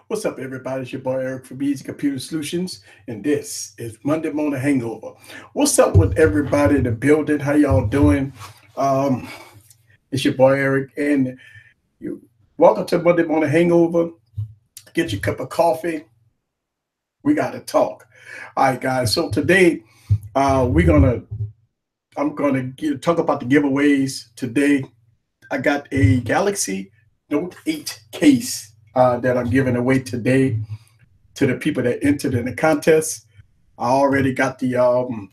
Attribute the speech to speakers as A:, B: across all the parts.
A: What's up, everybody? It's your boy Eric from Easy Computer Solutions, and this is Monday Morning Hangover. What's up with everybody in the building? How y'all doing? Um, it's your boy Eric, and you welcome to Monday Morning Hangover. Get your cup of coffee. We got to talk. All right, guys. So today, we're gonna talk about the giveaways today. I got a Galaxy Note 8 case that I'm giving away today to the people that entered in the contest. I already got the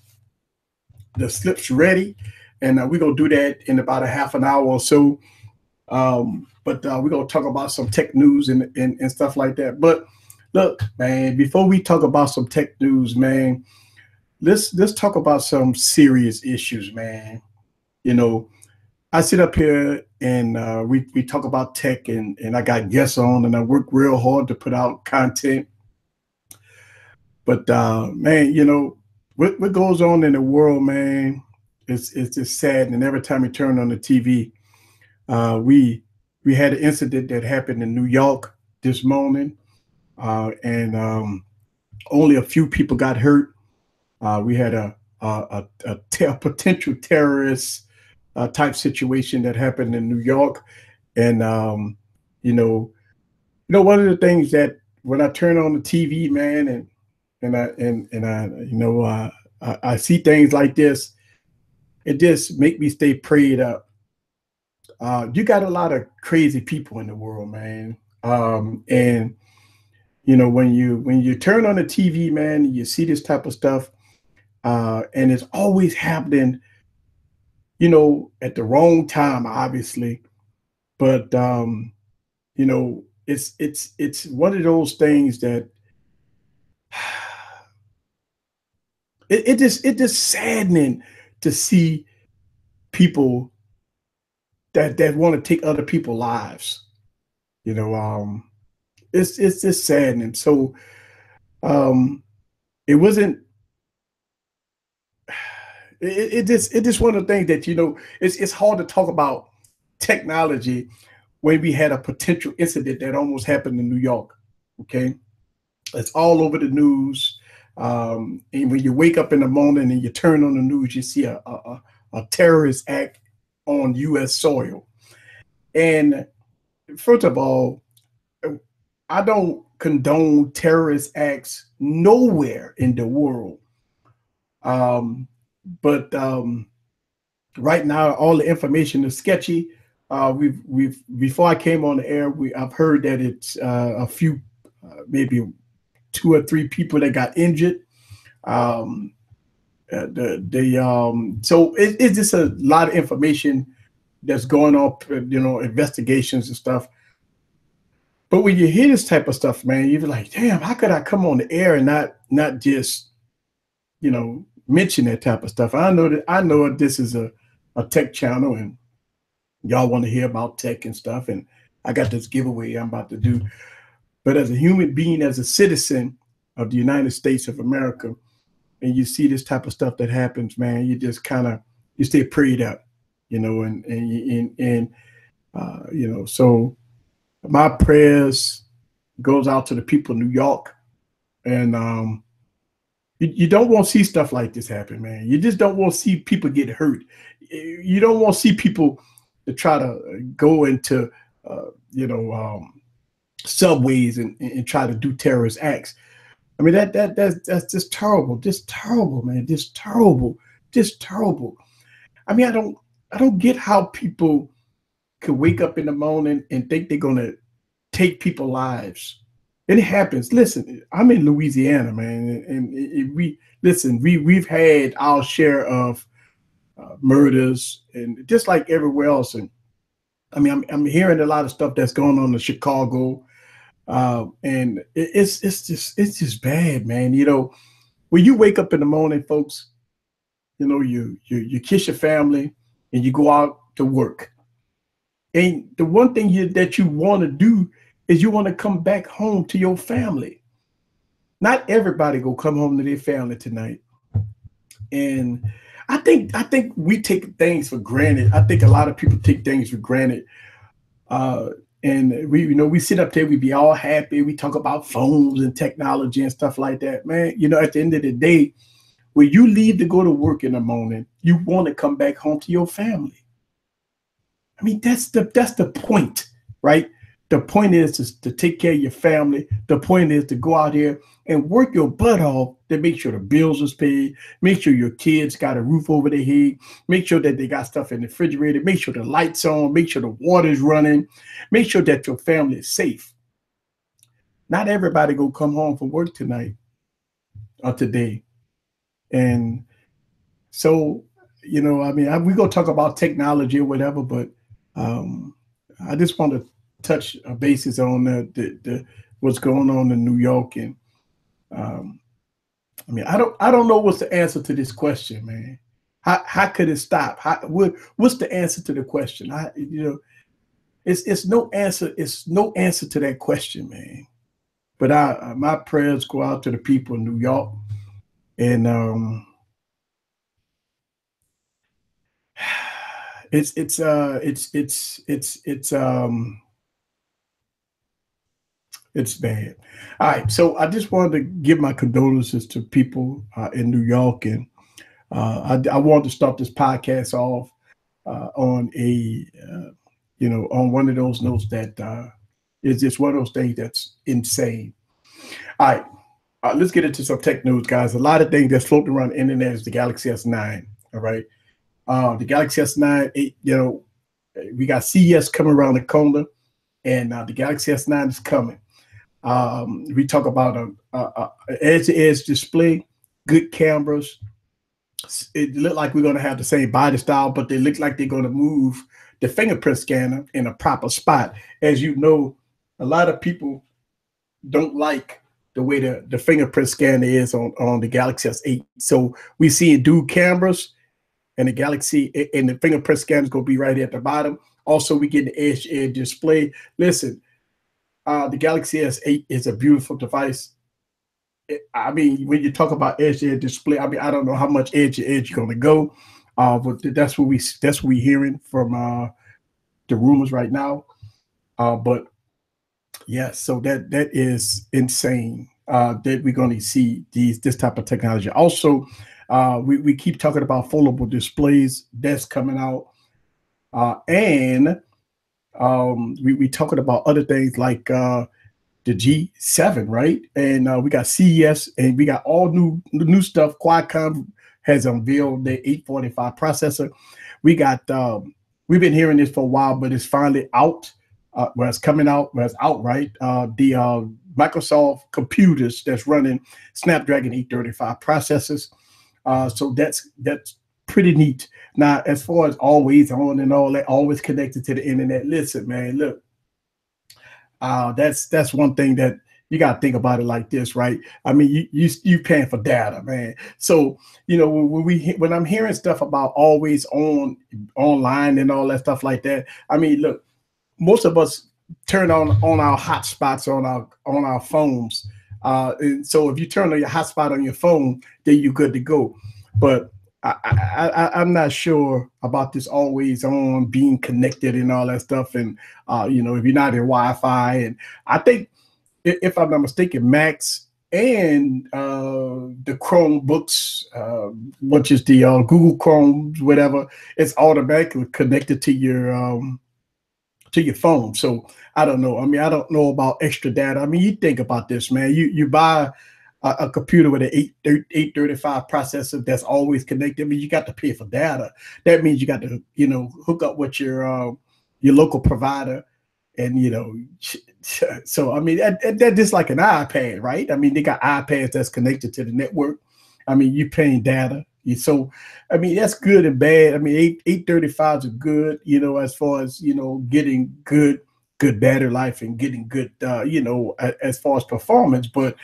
A: slips ready, and we're gonna do that in about a half an hour or so. But we're gonna talk about some tech news and stuff like that. But look, man, before we talk about some tech news, man, let's talk about some serious issues, man. You know, I sit up here and we talk about tech, and I got guests on, and I work real hard to put out content. But man, what goes on in the world, man, it's just sad. And every time you turn on the TV, we had an incident that happened in New York this morning, and only a few people got hurt. We had a potential terrorist type situation that happened in New York, and you know, one of the things that when I turn on the TV, man, and I I see things like this, it just make me stay prayed up. You got a lot of crazy people in the world, man, and when you turn on the TV, man, and you see this type of stuff, and it's always happening, at the wrong time, obviously. But it's one of those things that it just saddening to see people that want to take other people's lives. You know, it's just saddening. So um, it wasn't. It just one of the things that it's hard to talk about technology when we had a potential incident that almost happened in New York. Okay, it's all over the news. And when you wake up in the morning and you turn on the news, you see a terrorist act on U.S. soil. And first of all, I don't condone terrorist acts nowhere in the world. Um, but right now, all the information is sketchy. We've before I came on the air, I've heard that it's a few, maybe two or three people that got injured. Um, so it's just a lot of information that's going on, investigations and stuff. But when you hear this type of stuff, man, you're like, damn, how could I come on the air and not just mention that type of stuff? I know that this is a tech channel, and y'all want to hear about tech and stuff, and I got this giveaway I'm about to do. But as a human being, as a citizen of the United States of America, and you see this type of stuff that happens, man, you just kind of you stay prayed up, and so my prayers goes out to the people in New York, and you don't want to see stuff like this happen, man. You just don't want to see people get hurt. You don't want to see people to try to go into uh, you know subways and try to do terrorist acts. I mean that's just terrible, man. Just terrible. I mean, I don't get how people could wake up in the morning and think they're gonna take people's lives. And it happens. Listen, I'm in Louisiana, man, and we listen. We've had our share of murders, and just like everywhere else. And I mean, I'm hearing a lot of stuff that's going on in Chicago, and it's just bad, man. When you wake up in the morning, folks, you kiss your family and you go out to work. And the one thing that you want to do is you want to come back home to your family. Not everybody go come home to their family tonight. And I think we take things for granted. I think a lot of people take things for granted. Uh, And we sit up there, we be all happy. We talk about phones and technology and stuff like that, man. At the end of the day, when you leave to go to work in the morning, you want to come back home to your family. I mean, that's the point, right? The point is to take care of your family. The point is to go out here and work your butt off to make sure the bills is paid, make sure your kids got a roof over their head, make sure that they got stuff in the refrigerator, make sure the lights on, make sure the water's running, make sure that your family is safe. Not everybody gonna come home from work tonight or today. And so, I mean, we gonna talk about technology or whatever, but um, I just want to touch a basis on the what's going on in New York. And um, I mean, I don't know what's the answer to this question, man. How could it stop? What's the answer to the question? It's no answer. It's no answer to that question, man. But my prayers go out to the people in New York, and it's bad. All right, so I just wanted to give my condolences to people in New York, and I wanted to start this podcast off on on one of those notes that is just one of those things that's insane. All right, let's get into some tech news, guys. A lot of things that's floating around the internet is the Galaxy S9. All right, the Galaxy S9, we got CES coming around the corner, and the Galaxy S9 is coming. We talk about a edge-to-edge display, good cameras. It looked like we're going to have the same body style, but they look like they're going to move the fingerprint scanner in a proper spot. As you know, a lot of people don't like the way the fingerprint scanner is on the Galaxy S8. So we see dual cameras, and the Galaxy and the fingerprint scanner is going to be right at the bottom. Also, we get the edge-to-edge display. Listen, the Galaxy S8 is a beautiful device. I mean, when you talk about edge-to-edge display, I mean, I don't know how much edge-to-edge you're going to go, but that's what we're hearing from the rumors right now. But yeah, so that is insane that we're going to see this type of technology. Also, we keep talking about foldable displays that's coming out, and we talking about other things like the G7, right? And we got CES, and we got all new stuff. Qualcomm has unveiled the 845 processor. We got we've been hearing this for a while, but it's finally out. Where it's coming out, where it's out, right? The Microsoft computers that's running Snapdragon 835 processors. So that's pretty neat. Now, as far as always on and all that, always connected to the internet. Listen, man, look, that's one thing that you got to think about it like this, right? I mean, you paying for data, man. So when I'm hearing stuff about always online and all that stuff like that, I mean, look, most of us turn on our hotspots on our phones. And so if you turn on your hotspot on your phone, then you're good to go. But I'm not sure about this always on being connected and all that stuff. And if you're not in Wi-Fi, and I think if I'm not mistaken, Macs and the Chromebooks, which is the Google Chrome, whatever, it's automatically connected to your phone. So I don't know. I mean, I don't know about extra data. I mean, you think about this, man. You buy a computer with an 835 processor that's always connected. I mean, you got to pay for data. That means you got to, hook up with your local provider. And, so, I mean, that's just like an iPad, right? I mean, they got iPads that's connected to the network. I mean, you're paying data. So, I mean, that's good and bad. I mean, 835s are good, as far as, getting good battery life and getting good, as far as performance. But,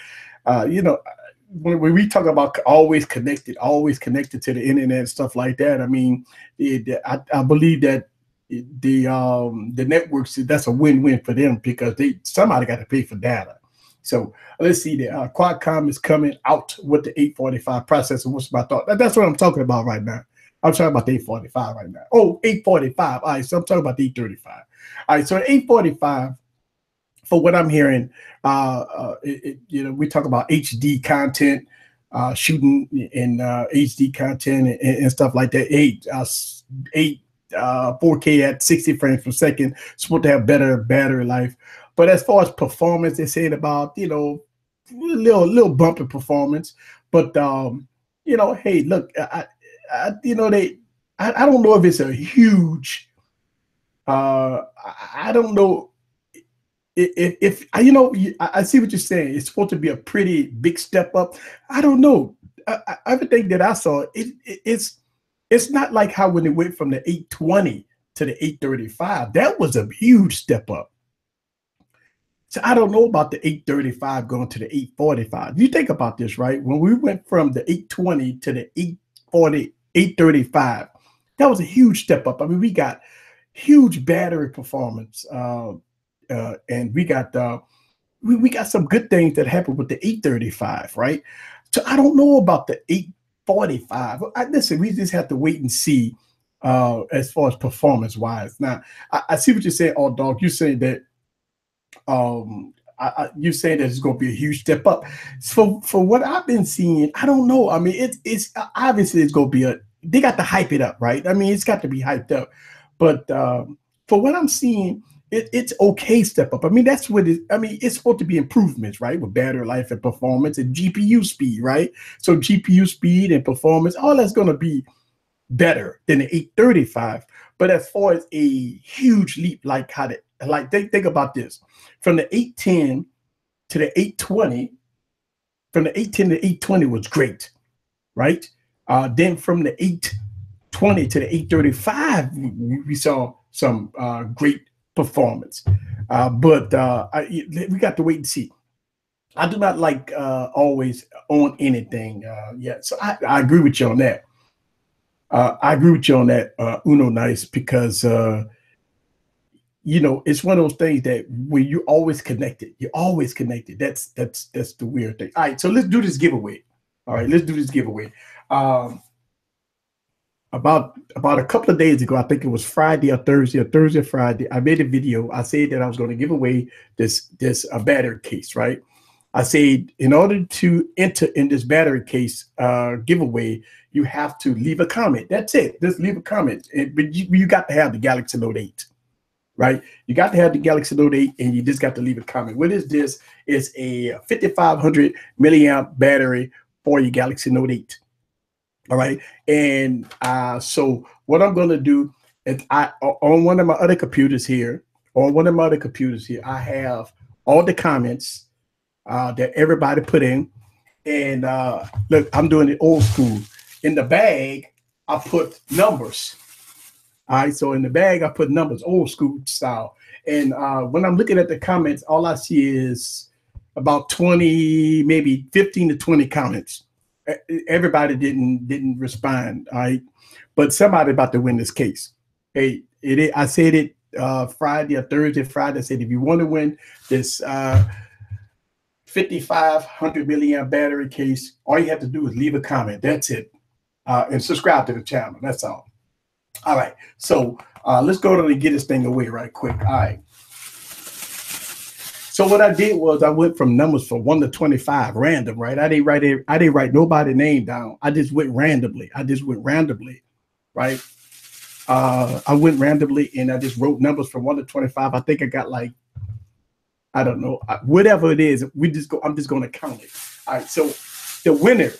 A: when we talk about always connected to the internet and stuff like that, I mean, I believe that the networks, that's a win-win for them, because somebody got to pay for data. So let's see there. Qualcomm is coming out with the 845 processor. What's my thought? That's what I'm talking about right now. I'm talking about the 845 right now. Oh, 845. All right, so I'm talking about the 835. All right, so at 8:45, for what I'm hearing, we talk about HD content, shooting in HD content and stuff like that. 4K at 60 frames per second, supposed to have better battery life. But as far as performance, they're saying about little bump in performance. But hey, look, I don't know if it's a huge. I don't know if I see what you're saying. It's supposed to be a pretty big step up. I don't know. Everything that I saw, it's not like how when it went from the 820 to the 835. That was a huge step up. So I don't know about the 835 going to the 845. You think about this, right? When we went from the 820 to the 840, 835, that was a huge step up. I mean, we got huge battery performance, and we got some good things that happened with the 835, right? So I don't know about the 845. Listen, we just have to wait and see as far as performance wise. Now, I see what you're saying, All Dog. You say that you say that it's going to be a huge step up. So for what I've been seeing, I don't know. I mean, it's obviously it's going to be they got to hype it up, right? I mean, it's got to be hyped up. But for what I'm seeing, it's okay step up. I mean, that's what it's supposed to be improvements, right? With battery life and performance and GPU speed, right? So GPU speed and performance, all that's going to be better than the 835. But as far as a huge leap, think about this. From the 810 to the 820, from the 810 to 820 was great, right? Then from the 820 to the 835, we saw some great performance. But we got to wait and see. I do not like always on anything yet. So I agree with you on that. I agree with you on that, Uno Nice, because it's one of those things that where you're always connected. You're always connected. That's the weird thing. All right, so let's do this giveaway. All right, let's do this giveaway. About a couple of days ago, I think it was Friday or Thursday or Friday, I made a video. I said that I was going to give away this battery case, right? I said in order to enter in this battery case giveaway, you have to leave a comment. That's it. Just leave a comment. But you got to have the Galaxy Note 8, right? You got to have the Galaxy Note 8, and you just got to leave a comment. What is this? It's a 5,500 milliamp battery for your Galaxy Note 8. All right. And so what I'm going to do is on one of my other computers here, I have all the comments that everybody put in. And look, I'm doing it old school. In the bag, I put numbers. All right. So in the bag, I put numbers, old school style. And when I'm looking at the comments, all I see is about 20, maybe 15 to 20 comments. Everybody didn't respond, all right? But somebody about to win this case. Hey, I said it Friday or Thursday, Friday. I said, if you want to win this 5,500 milliamp battery case, all you have to do is leave a comment. That's it. And subscribe to the channel. That's all. All right. So let's go and get this thing away right quick. All right. So what I did was I went from numbers from 1 to 25, random, right? I didn't write nobody's name down. I just went randomly. Right? I went randomly and I just wrote numbers from 1 to 25. I think I got like, I don't know, whatever it is. I'm just going to count it. All right. So the winner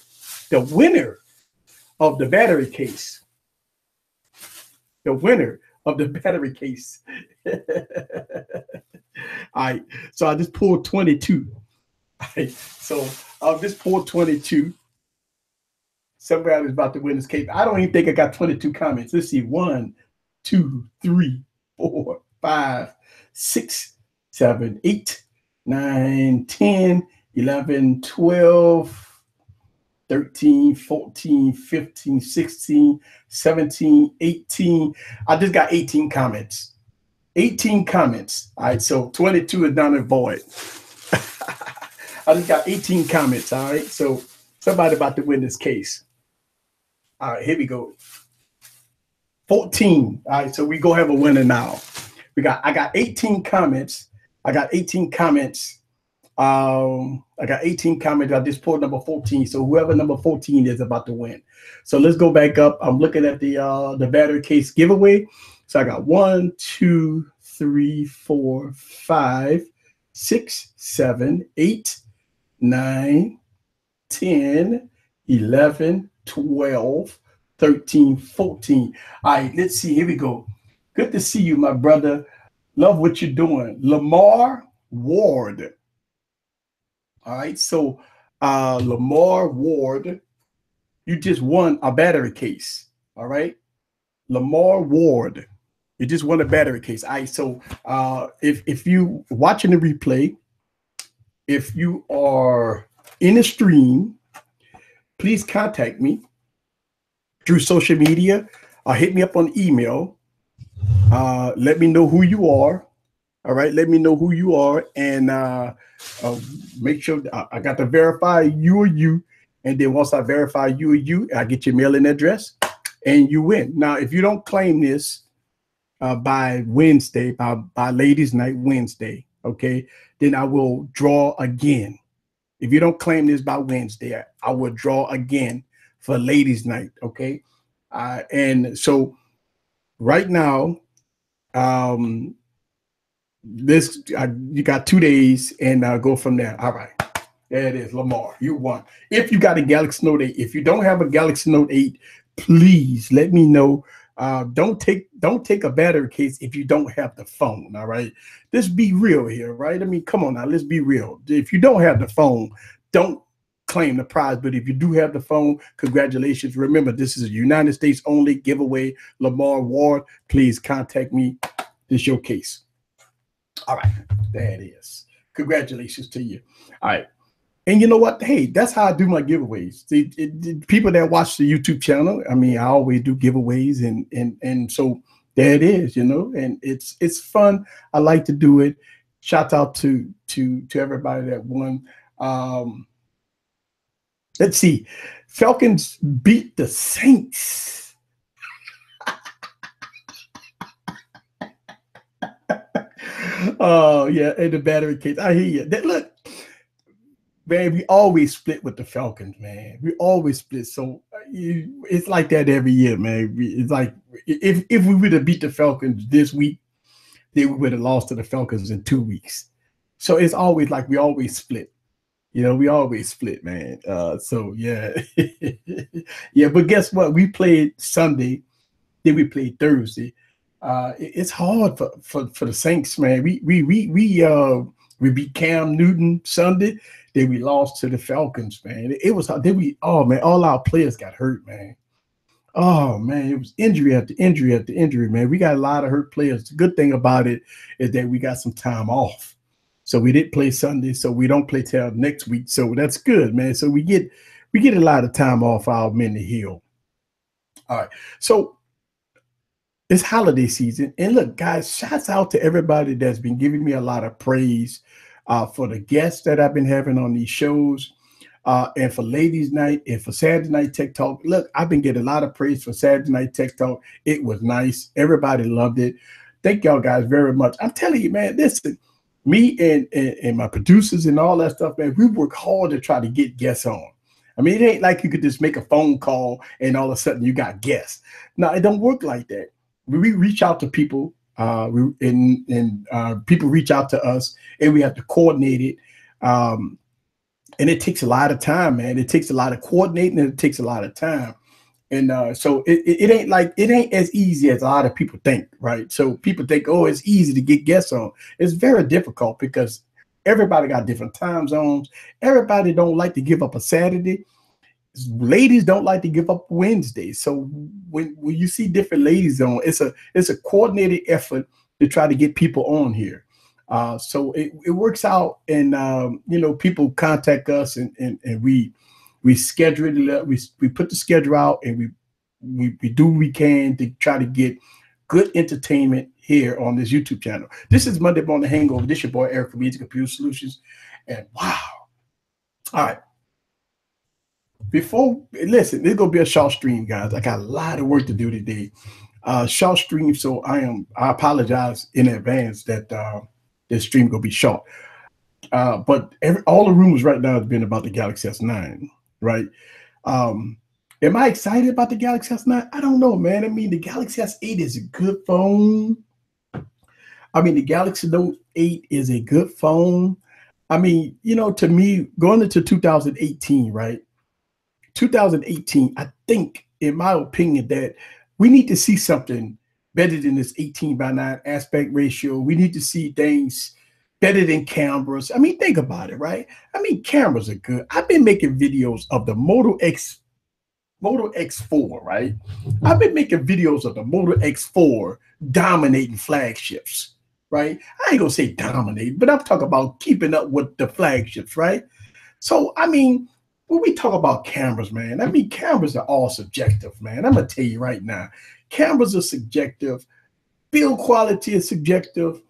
A: of the battery case. All right, so I just pulled 22. All right, so I'll just pull 22. Somebody's about to win this case. I don't even think I got 22 comments. Let's see. 1, 2, 3, 4, 5, 6, 7, 8, 9, 10, 11, 12, 13, 14, 15, 16, 17, 18. I just got 18 comments. 18 comments. All right, so 22 is not a void. I just got 18 comments. All right, so somebody about to win this case. All right, here we go. 14. All right, so we go have a winner now. I got 18 comments. I got 18 comments. I got 18 comments. I just pulled number 14. So whoever number 14 is about to win. So let's go back up. I'm looking at the battery case giveaway. So I got 1, 2, 3, 4, 5, 6, 7, 8, 9, 10, 11, 12, 13, 14. All right, let's see. Here we go. Good to see you, my brother. Love what you're doing. Lamar Ward. All right, so Lamar Ward, you just won a battery case. All right, Lamar Ward, you just won a battery case. All right, so if you watching the replay, if you are in the stream, please contact me through social media. Hit me up on email. Let me know who you are. All right, let me know who you are, and make sure I got to verify you or you. And then once I verify you or you, I get your mailing address, and you win. Now, if you don't claim this by Wednesday, by Ladies Night Wednesday, okay, then I will draw again. If you don't claim this by Wednesday, I will draw again for Ladies Night, okay? And so right now, you got 2 days, and go from there. All right, there it is. Lamar, you won. If you got a Galaxy Note 8, if you don't have a Galaxy Note 8, please let me know. Don't take a battery case if you don't have the phone. All right, let's be real here, right? I mean, come on now, let's be real. If you don't have the phone, don't claim the prize. But if you do have the phone, congratulations. Remember, this is a United States only giveaway. Lamar Ward, please contact me. This is your case. All right, there it is. Congratulations to you. All right. And you know what? Hey, that's how I do my giveaways. People that watch the YouTube channel, I mean, I always do giveaways, and so there it is, you know, and it's fun. I like to do it. Shout out to everybody that won. Let's see. Falcons beat the Saints. Oh yeah, in the battery case. I hear you. Look, man, we always split with the Falcons, man. We always split. So it's like that every year, man. It's like if we would have beat the Falcons this week, then we would have lost to the Falcons in 2 weeks. So it's always like we always split. You know, we always split, man. So yeah, yeah. But guess what? We played Sunday, then we played Thursday. It's hard for the Saints, man. We beat Cam Newton Sunday, then we lost to the Falcons, man. It was oh man, all our players got hurt, man. Oh man, it was injury after injury after injury, man. We got a lot of hurt players. The good thing about it is that we got some time off. So we didn't play Sunday, so we don't play till next week. So that's good, man. So we get a lot of time off our men to heal. All right. So it's holiday season. And look, guys, shouts out to everybody that's been giving me a lot of praise for the guests that I've been having on these shows, and for Ladies Night and for Saturday Night Tech Talk. Look, I've been getting a lot of praise for Saturday Night Tech Talk. It was nice. Everybody loved it. Thank y'all guys very much. I'm telling you, man, listen, me and my producers and all that stuff, man, we work hard to try to get guests on. I mean, it ain't like you could just make a phone call and all of a sudden you got guests. No, it don't work like that. We reach out to people, people reach out to us, and we have to coordinate it. And it takes a lot of time, man. It takes a lot of coordinating, and it takes a lot of time. And so it ain't as easy as a lot of people think, right? So people think, oh, it's easy to get guests on. It's very difficult because everybody got different time zones. Everybody don't like to give up a Saturday. Ladies don't like to give up Wednesday. So when you see different ladies on, it's a coordinated effort to try to get people on here. So it works out, and you know, people contact us, and we schedule it. We put the schedule out, and we do what we can to try to get good entertainment here on this YouTube channel. This is Monday Morning Hangover. This is your boy Eric from Easy Computer Solutions, and wow! All right. Listen, this is gonna be a short stream, guys. I got a lot of work to do today. short stream. So I apologize in advance that this stream gonna be short. But all the rumors right now have been about the Galaxy S9, right? Um, am I excited about the Galaxy S9? I don't know, man. I mean, the Galaxy S8 is a good phone. I mean, the Galaxy Note 8 is a good phone. I mean, to me, going into 2018, right? 2018, I think, in my opinion, that we need to see something better than this 18 by 9 aspect ratio. We need to see things better than cameras. I mean, think about it, right? I mean, cameras are good. I've been making videos of the Moto X4, right? I've been making videos of the Moto X4 dominating flagships, right? I ain't gonna say dominate, but I'm talking about keeping up with the flagships, right? So, I mean, when we talk about cameras, man, I mean, cameras are all subjective, man. I'm gonna tell you right now, cameras are subjective. Build quality is subjective.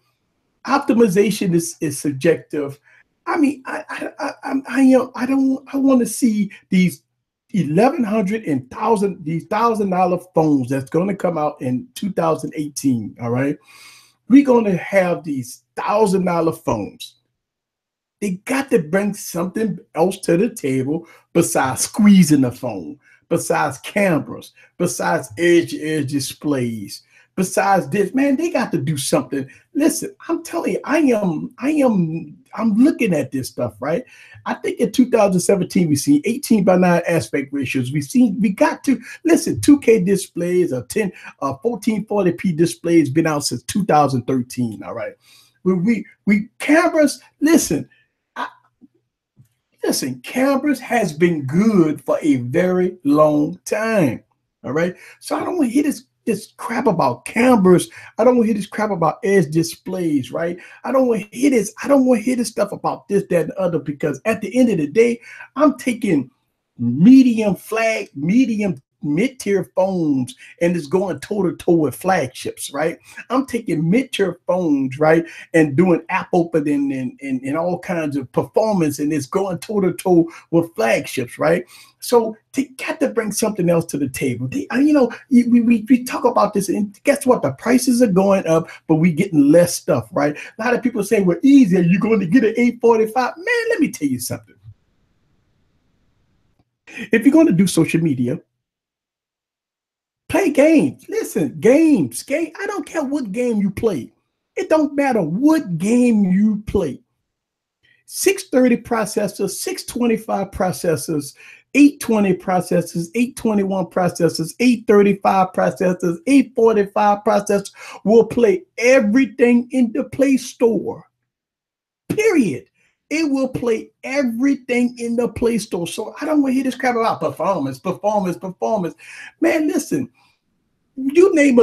A: Optimization is subjective. I mean, I want to see these 1,100 and thousand these $1,000 phones that's going to come out in 2018. All right, we're going to have these $1,000 phones. They got to bring something else to the table besides squeezing the phone, besides cameras, besides edge-to-edge displays, besides this. Man, they got to do something. Listen, I'm telling you, I'm looking at this stuff, right? I think in 2017 we see 18 by 9 aspect ratios. We got to listen. 2K displays or 1440p displays been out since 2013. All right, we cameras. Listen, cameras has been good for a very long time. All right. So I don't want to hear this crap about cameras. I don't want to hear this crap about edge displays, right? I don't want to hear this. I don't want to hear this stuff about this, that, and the other, because at the end of the day, I'm taking medium mid-tier phones and it's going toe-to-toe with flagships, right? I'm taking mid-tier phones, right, and doing app opening and all kinds of performance, and it's going toe-to-toe with flagships, right? So they got to bring something else to the table. We talk about this, and guess what? The prices are going up, but we getting less stuff, right? A lot of people saying, well, easier, you're going to get an 845. Man, let me tell you something. If you're going to do social media, play games. Listen, games. I don't care what game you play. It don't matter what game you play. 630 processors, 625 processors, 820 processors, 821 processors, 835 processors, 845 processors will play everything in the Play Store. Period. It will play everything in the Play Store. So I don't want to hear this crap about performance. Man, listen, you name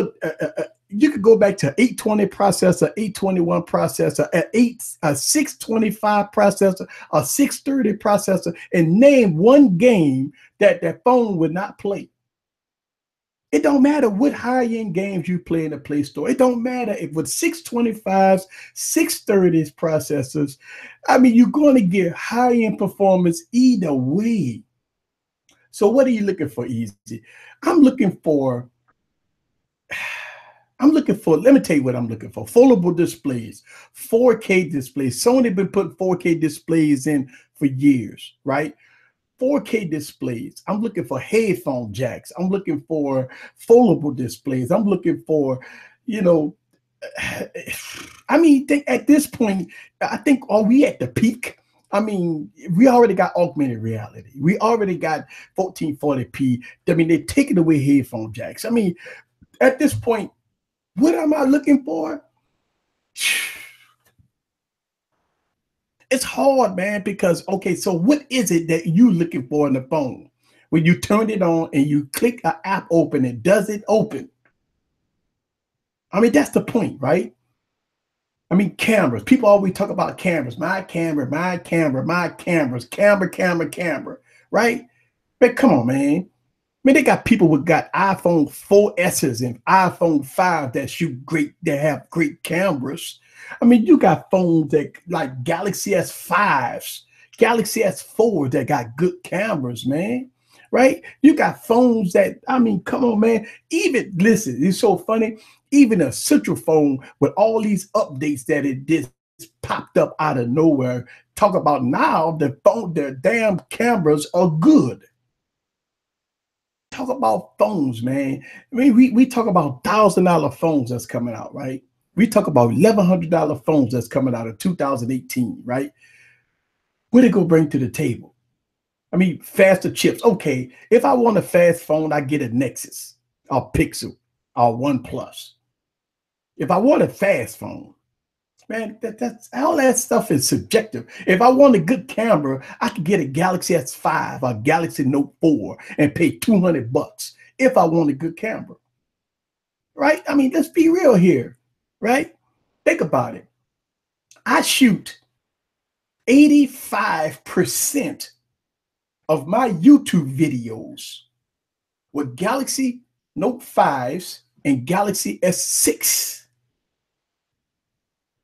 A: you could go back to 820 processor, 821 processor, a 625 processor, a 630 processor, and name one game that phone would not play. It don't matter what high-end games you play in the Play Store. It don't matter if with 625s, 630s processors, I mean, you're going to get high-end performance either way. So what are you looking for, Easy? I'm looking for, let me tell you what I'm looking for. Foldable displays, 4K displays. Sony been putting 4K displays in for years, right? 4K displays. I'm looking for headphone jacks. I'm looking for foldable displays. I'm looking for, I mean, at this point, I think, are we at the peak? I mean, we already got augmented reality. We already got 1440p. I mean, they're taking away headphone jacks. I mean, at this point, what am I looking for? It's hard, man, because, okay, so what is it that you're looking for in the phone? When you turn it on and you click an app open, and does it open? I mean, that's the point, right? I mean, cameras. People always talk about cameras. My cameras, camera, right? But come on, man. I mean, they got people who got iPhone 4S's and iPhone 5 that shoot great, that have great cameras. I mean, you got phones that like Galaxy S5s, Galaxy S4 that got good cameras, man. right? You got phones that, I mean, come on, man. Even listen, it's so funny. Even a central phone with all these updates that it just popped up out of nowhere. Talk about now the damn cameras are good. Talk about phones, man. I mean, we talk about $1,000 phones that's coming out, right? We talk about $1,100 phones that's coming out of 2018, right? What it gonna bring to the table? I mean, faster chips. Okay, if I want a fast phone, I get a Nexus, or Pixel, or OnePlus. If I want a fast phone, man, that's all that stuff is subjective. If I want a good camera, I could get a Galaxy S5 or Galaxy Note 4 and pay $200 if I want a good camera, right? I mean, let's be real here, right? Think about it. I shoot 85% of my YouTube videos with Galaxy Note 5s and Galaxy S6.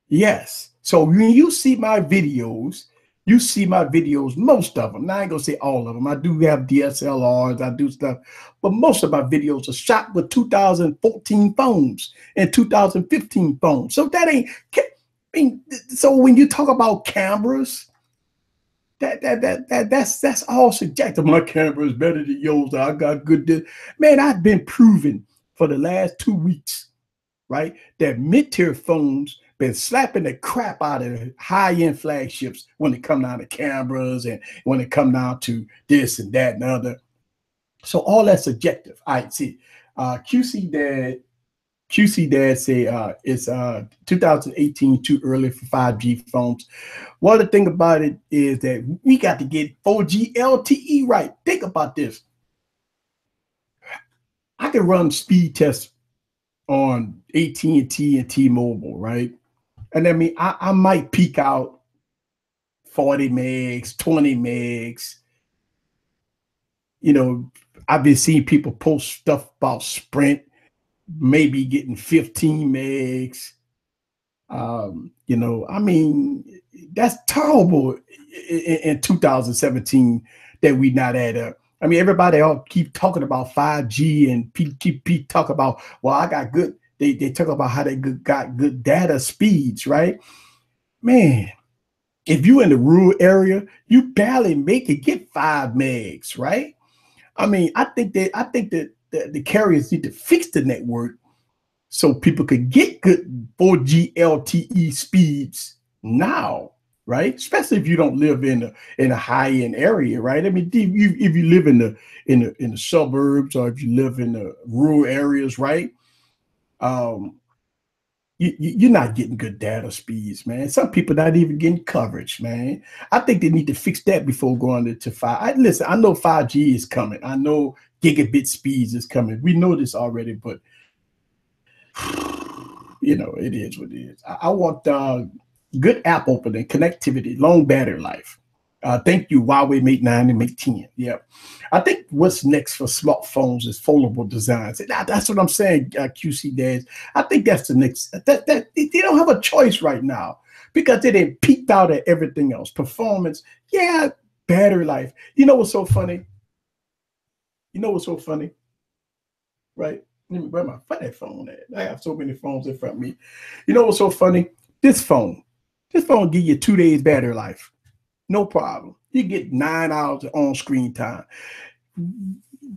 A: Yes. So when you see my videos, you see my videos, most of them. Now, I ain't gonna say all of them. I do have DSLRs, I do stuff, but most of my videos are shot with 2014 phones and 2015 phones. So that ain't, I mean, so when you talk about cameras, that's all subjective. My camera is better than yours. I got good. Man, I've been proven for the last 2 weeks, right, that mid-tier phones been slapping the crap out of high-end flagships when it come down to cameras and when it come down to this and that and other. So all that's subjective. I see. QC Dad say it's 2018 too early for 5G phones. Well, the thing about it is that we got to get 4G LTE right. Think about this. I can run speed tests on AT&T and T-Mobile, right? And I mean, I might peak out 40 megs, 20 megs. You know, I've been seeing people post stuff about Sprint maybe getting 15 megs. You know, I mean, that's terrible in 2017 that we not at. I mean, everybody all keep talking about 5G and keep talking about, well, I got good. They talk about how they got good data speeds, right? Man, if you in the rural area, you barely make it get 5 megs, right? I mean, I think that the carriers need to fix the network so people could get good 4G LTE speeds now, right? Especially if you don't live in a high end area, right? I mean, if you live in the suburbs or if you live in the rural areas, right? Um, you're not getting good data speeds, man. Some people not even getting coverage, man. I think they need to fix that before going into 5. Listen, I know 5G is coming. I know gigabit speeds is coming. We know this already, but you know, it is what it is. I want good app opening, connectivity, long battery life. Thank you, Huawei Mate 9 and Mate 10. Yeah. I think what's next for smartphones is foldable designs. That's what I'm saying, QC Dads. I think that's the next. That they don't have a choice right now because they didn't peaked out at everything else. Performance, yeah, battery life. You know what's so funny? You know what's so funny? Right? Let me where my phone at. I have so many phones in front of me. You know what's so funny? This phone give you 2 days battery life. No problem. You get 9 hours of on-screen time.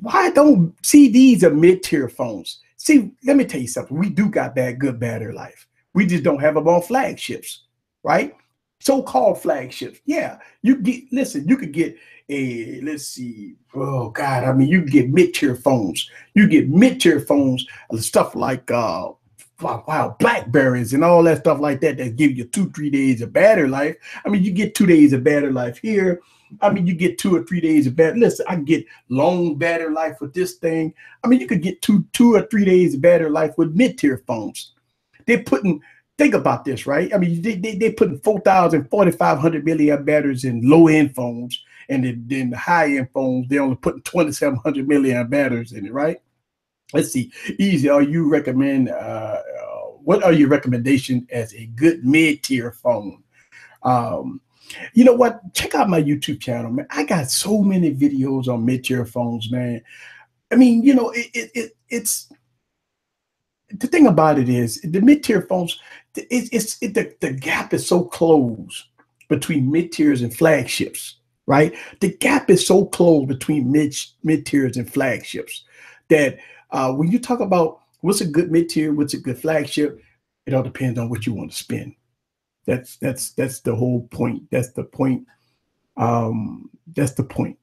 A: Why don't see these are mid-tier phones? See, let me tell you something. We do got that good battery life. We just don't have them on flagships, right? So-called flagships. Yeah, you could get a, let's see, oh God, I mean, you can get mid-tier phones. You get mid-tier phones, stuff like wow, Blackberries and all that stuff like that give you 2-3 days of battery life. I mean, you get 2 days of battery life here. I mean, you get 2 or 3 days of battery. Listen, I can get long battery life with this thing. I mean, you could get two or 3 days of battery life with mid-tier phones. They're putting, think about this, right? I mean, they're putting 4,000, 4,500 milliamp batteries in low-end phones, and then the high-end phones, they're only putting 2,700 milliamp batteries in it, right? Let's see. Easy. What are your recommendations as a good mid-tier phone? You know what? Check out my YouTube channel, man. I got so many videos on mid-tier phones, man. I mean, you know, it's the thing about it is the mid-tier phones. The gap is so close between mid-tiers and flagships, right? The gap is so close between mid-tiers and flagships that when you talk about what's a good mid-tier, what's a good flagship, it all depends on what you want to spend. That's the whole point. That's the point. That's the point.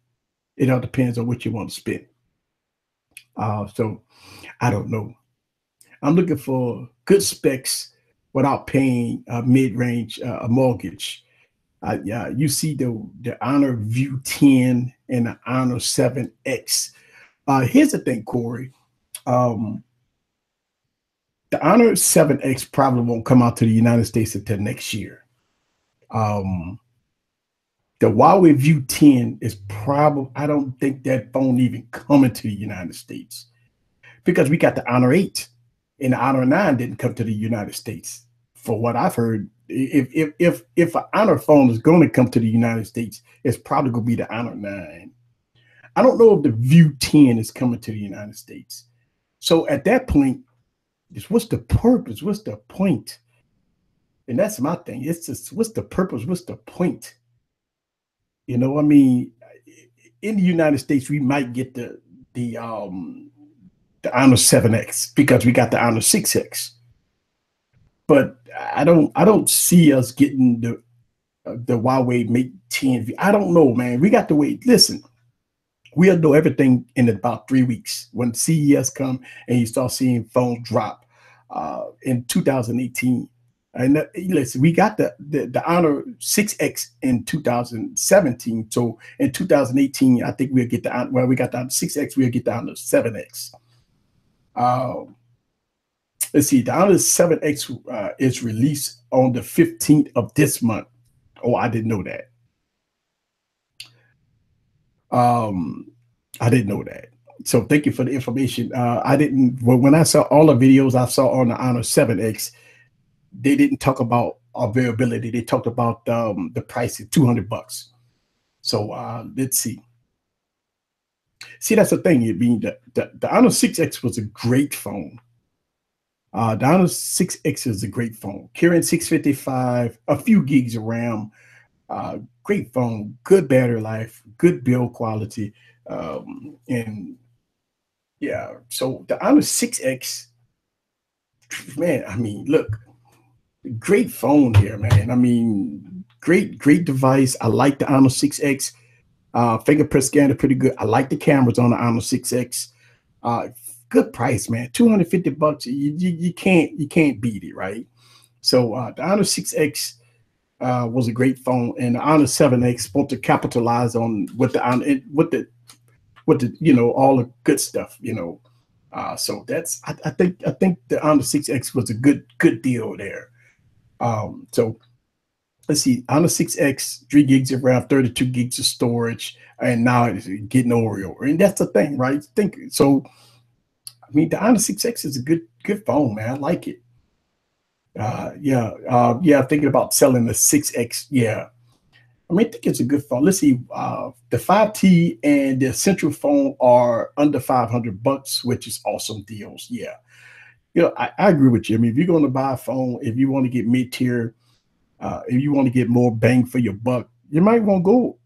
A: It all depends on what you want to spend. So I don't know. I'm looking for good specs without paying a mid-range a mortgage. Yeah, you see the Honor View 10 and the Honor 7X. Here's the thing, Corey. Um, the Honor 7X probably won't come out to the United States until next year. The Huawei View 10 is probably, I don't think that phone even coming to the United States because we got the Honor 8 and the Honor 9 didn't come to the United States. For what I've heard, if an Honor phone is going to come to the United States, it's probably going to be the Honor 9. I don't know if the View 10 is coming to the United States. So at that point, what's the purpose? What's the point? And that's my thing. It's just, what's the purpose? What's the point? You know, I mean, in the United States, we might get the Honor 7X because we got the Honor 6X. But I don't see us getting the Huawei Mate 10. I don't know, man. We got to wait. Listen, we'll know everything in about 3 weeks when CES come and you start seeing phones drop in 2018. And listen, we got the Honor 6X in 2017. So in 2018, I think we'll get the, well, we got the 6X, we'll get the Honor 7X. Let's see, the Honor 7X is released on the 15th of this month. Oh, I didn't know that. I didn't know that. So thank you for the information. I didn't, when I saw all the videos I saw on the Honor 7X, they didn't talk about availability. They talked about the price of $200. So let's see. See, that's the thing. I mean, the Honor 6X was a great phone. The Honor 6X is a great phone. Kirin 655, a few gigs of RAM, great phone, good battery life, good build quality. And yeah, so the Honor 6X, man, I mean, look, great phone here, man. I mean, great device. I like the Honor 6X. Fingerprint scanner, pretty good. I like the cameras on the Honor 6X. Good price, man. $250. You can't beat it, right? So the Honor 6X was a great phone, and the Honor 7X supposed to capitalize on with the you know, all the good stuff, you know. So that's I think the Honor 6X was a good deal there. So let's see, Honor 6X, 3 gigs of RAM, 32 gigs of storage, and now it's getting Oreo. And that's the thing, right? Think so. I mean, the Honor 6X is a good phone, man. I like it. Yeah, thinking about selling the 6X. Yeah, I mean, I think it's a good phone. Let's see, the 5T and the Essential phone are under $500, which is awesome deals. Yeah, you know, I agree with you. I mean, if you're going to buy a phone, if you want to get mid-tier, if you want to get more bang for your buck, you might want to go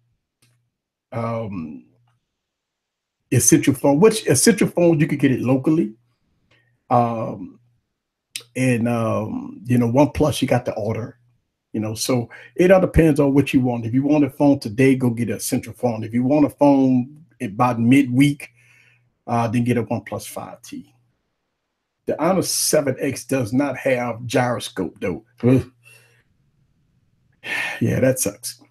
A: Essential phone. Which Essential phone you could get it locally, and you know, OnePlus you got to order. You know, so it all depends on what you want. If you want a phone today, go get an Essential phone. If you want a phone about midweek, then get a OnePlus 5T. The Honor 7X does not have gyroscope though. Yeah, that sucks.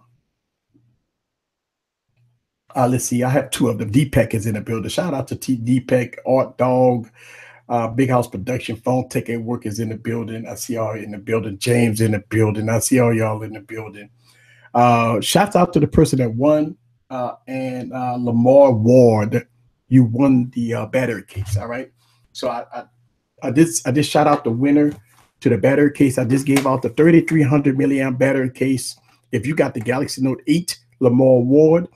A: Let's see. I have 2 of them. DPEC is in the building. Shout out to DPEC, Art Dog, Big House Production, Phone Tech at Work is in the building. I see y'all in the building. James in the building. I see all y'all in the building. Shouts out to the person that won, and Lamar Ward. You won the battery case. All right. So I just shout out the winner to the battery case. I just gave out the 3,300 milliamp battery case If you got the Galaxy Note 8 Lamar Award,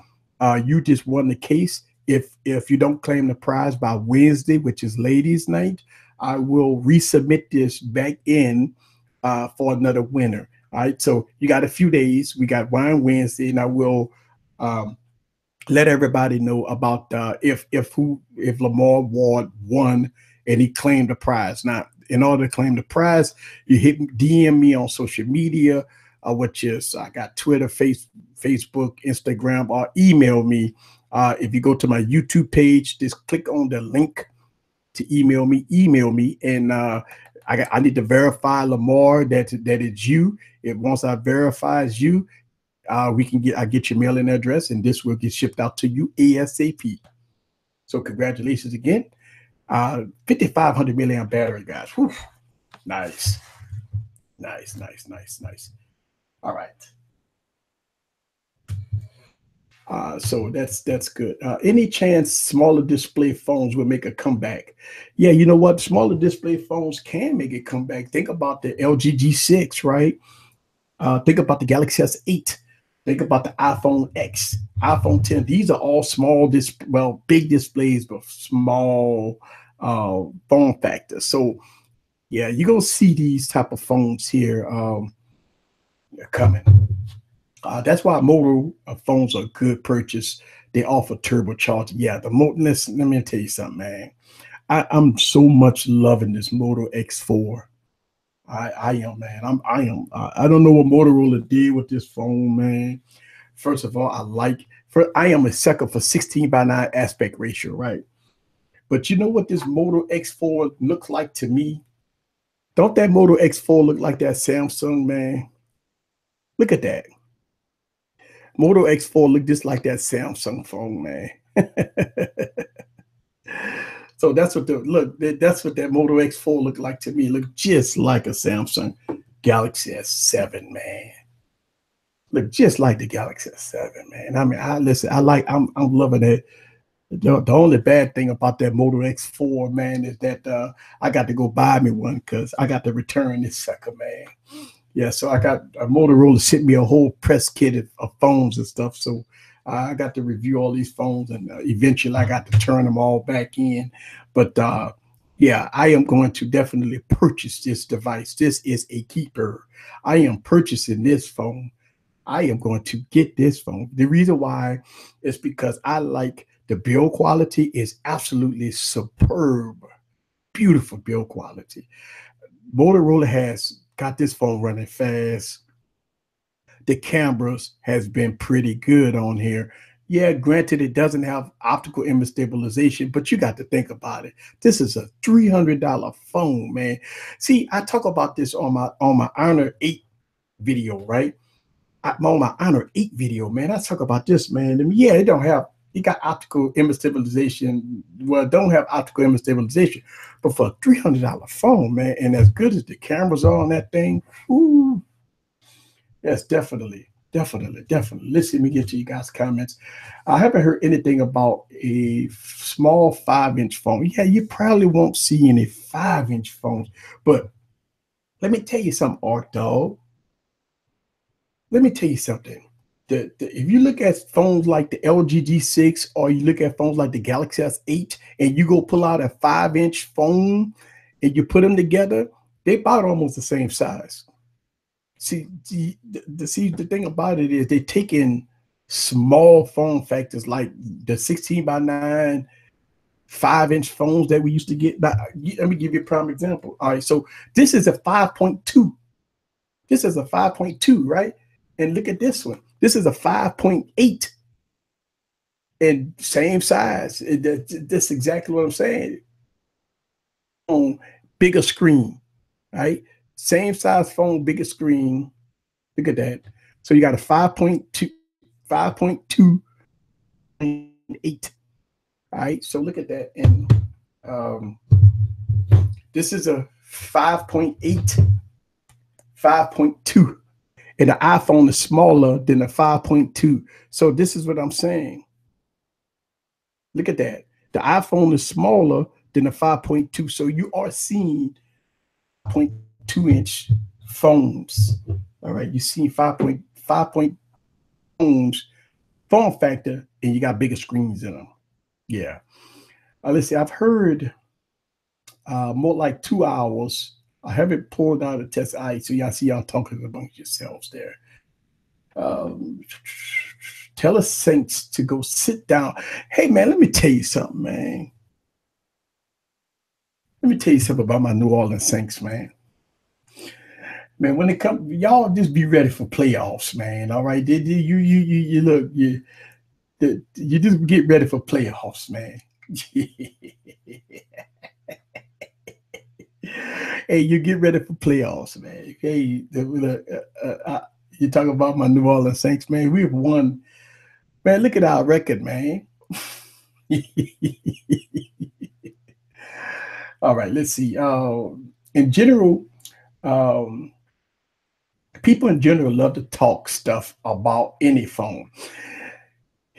A: you just won the case. If you don't claim the prize by Wednesday, which is ladies' night, I will resubmit this back in for another winner. All right, so you got a few days. We got Wine Wednesday, and I will um, let everybody know about if Lamar Ward won and he claimed the prize. Now, in order to claim the prize, you hit DM me on social media, which is I got Twitter, Facebook, Instagram, or email me. If you go to my YouTube page, just click on the link to email me. Email me, and I need to verify Lamar that it's you. If once I verify it's you, I get your mailing address, and this will get shipped out to you ASAP. So congratulations again. 5,500 milliamp battery, guys. Whew. Nice, nice, nice, nice, nice. All right. So that's good. Any chance smaller display phones will make a comeback? Yeah, you know what? Smaller display phones can make a comeback. Think about the LG G6, right? Think about the Galaxy S8. Think about the iPhone X, iPhone 10. These are all big displays, but small form factors. So yeah, you're gonna see these type of phones here coming. That's why Moto phones are a good purchase. They offer turbocharged. Yeah, let me tell you something, man. I'm so much loving this Moto X4. I am, man. I am. I don't know what Motorola did with this phone, man. First of all, I am a sucker for 16 by 9 aspect ratio, right? But you know what this Moto X4 looks like to me? Don't that Moto X4 look like that Samsung, man? Look at that. Moto X4 look just like that Samsung phone, man. So that's what that Moto X4 look like to me. Look just like a Samsung Galaxy S7, man. Look just like the Galaxy S7, man. I mean, I'm loving it. The only bad thing about that Moto X4, man, is that I got to go buy me one because I got to return this sucker, man. Yeah, so I got Motorola sent me a whole press kit of phones and stuff. So I got to review all these phones, and eventually I got to turn them all back in. But yeah, I am going to definitely purchase this device. This is a keeper. I am purchasing this phone. I am going to get this phone. The reason why is because I like the build quality is absolutely superb, beautiful build quality. Motorola has got this phone running fast. The cameras has been pretty good on here. Yeah, granted, it doesn't have optical image stabilization, but you got to think about it. This is a $300 phone, man. See, I talk about this on my Honor 8 video, right? On my Honor 8 video, man, I talk about this, man. I mean, yeah, it got optical image stabilization. Well, it don't have optical image stabilization, but for a $300 phone, man, and as good as the cameras are on that thing, ooh, yes, definitely, definitely, definitely. Let me get to you guys' comments. I haven't heard anything about a small 5-inch phone. Yeah, you probably won't see any 5-inch phones, but let me tell you something, Art Dog. Let me tell you something. If you look at phones like the LG G6 or you look at phones like the Galaxy S8 and you go pull out a 5-inch phone and you put them together, they about almost the same size. See, the thing about it is they take in small form factors like the 16 by 9 5-inch phones that we used to get. Let me give you a prime example. All right, so this is a 5.2. This is a 5.2, right? And look at this one. This is a 5.8 and same size. That's exactly what I'm saying. On bigger screen, right? Same size phone, bigger screen. Look at that. So you got a 5.2, 5.2.8. All right. So look at that. And this is a 5.8, 5.2. And the iPhone is smaller than the 5.2. So this is what I'm saying. Look at that. The iPhone is smaller than the 5.2. So you are seeing 0.2-inch phones. All right. You see 5 point phones, form factor, and you got bigger screens in them. Yeah. Let's see. I've heard more like 2 hours. I haven't pulled out a test. So y'all see y'all talking amongst yourselves there. Um, Tell us saints to go sit down. Hey man, let me tell you something, man. Let me tell you something about my New Orleans Saints, man. Man, when it comes, y'all just be ready for playoffs, man. All right, you look, you just get ready for playoffs, man. Hey, you get ready for playoffs, man. Hey, you talk about my New Orleans Saints, man. We've won, man. Look at our record, man. All right, let's see. In general, um, people in general love to talk stuff about any phone.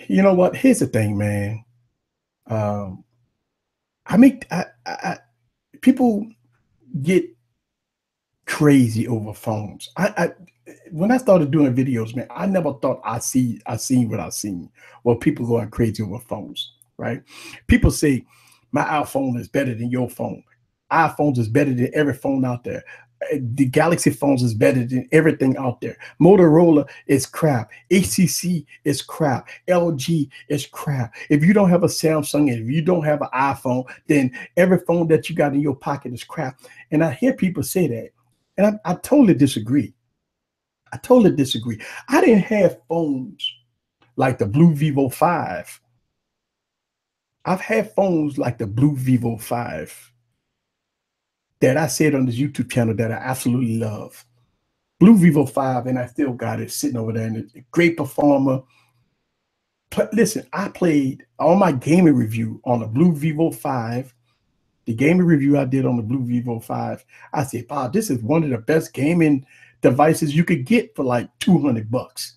A: You know what? Here's the thing, man. Um, I make people get crazy over phones. I when I started doing videos, man, I never thought I seen what I seen. Well, people going crazy over phones, right? People say my iPhone is better than your phone. iPhones is better than every phone out there. The Galaxy phones is better than everything out there. Motorola is crap. HTC is crap. LG is crap. If you don't have a Samsung and if you don't have an iPhone, then every phone that you got in your pocket is crap. And I hear people say that. And I totally disagree. I totally disagree. I didn't have phones like the Blue Vivo 5. I've had phones like the Blue Vivo 5 that I said on this YouTube channel that I absolutely love. Blue Vivo 5, and I still got it sitting over there, and it's a great performer. But listen, I played all my gaming review on the Blue Vivo 5. The gaming review I did on the Blue Vivo 5, I said, wow, this is one of the best gaming devices you could get for like $200.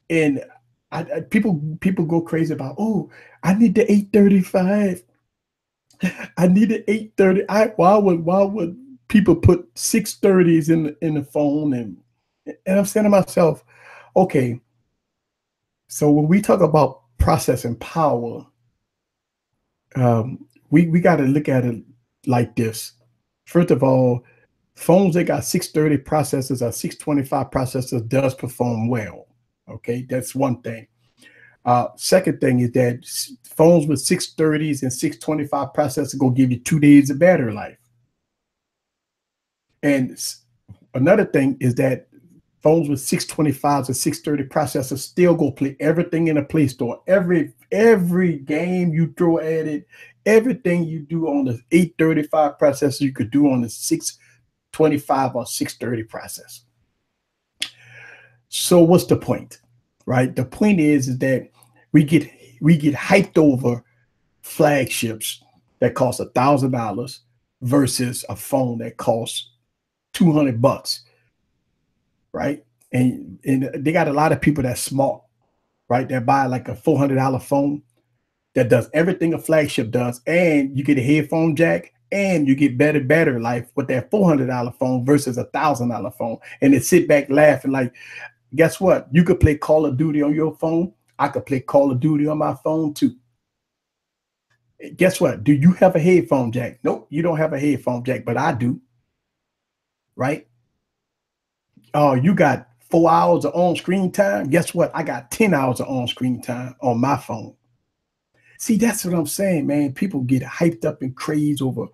A: And people go crazy about, oh, I need the 835. I need an 830. Why would people put 630s in the phone? And I'm saying to myself, okay, so when we talk about processing power, we got to look at it like this. First of all, phones that got 630 processors or 625 processors does perform well. Okay, that's one thing. Second thing is that phones with 630s and 625 processors going to give you 2 days of battery life. And another thing is that phones with 625s and 630 processors still go play everything in the Play Store. Every game you throw at it, everything you do on the 835 processor, you could do on the 625 or 630 processor. So what's the point, right? The point is that we get hyped over flagships that cost $1,000 versus a phone that costs $200, right? And they got a lot of people that's smart, right? That buy like a $400 phone that does everything a flagship does, and you get a headphone jack, and you get better battery life with that $400 phone versus a $1,000 phone, and they sit back laughing like, guess what? You could play Call of Duty on your phone. I could play Call of Duty on my phone too. Guess what? Do you have a headphone jack? Nope, you don't have a headphone jack, but I do, right? Oh, you got 4 hours of on-screen time. Guess what? I got 10 hours of on-screen time on my phone. See, that's what I'm saying, man. People get hyped up and crazy over.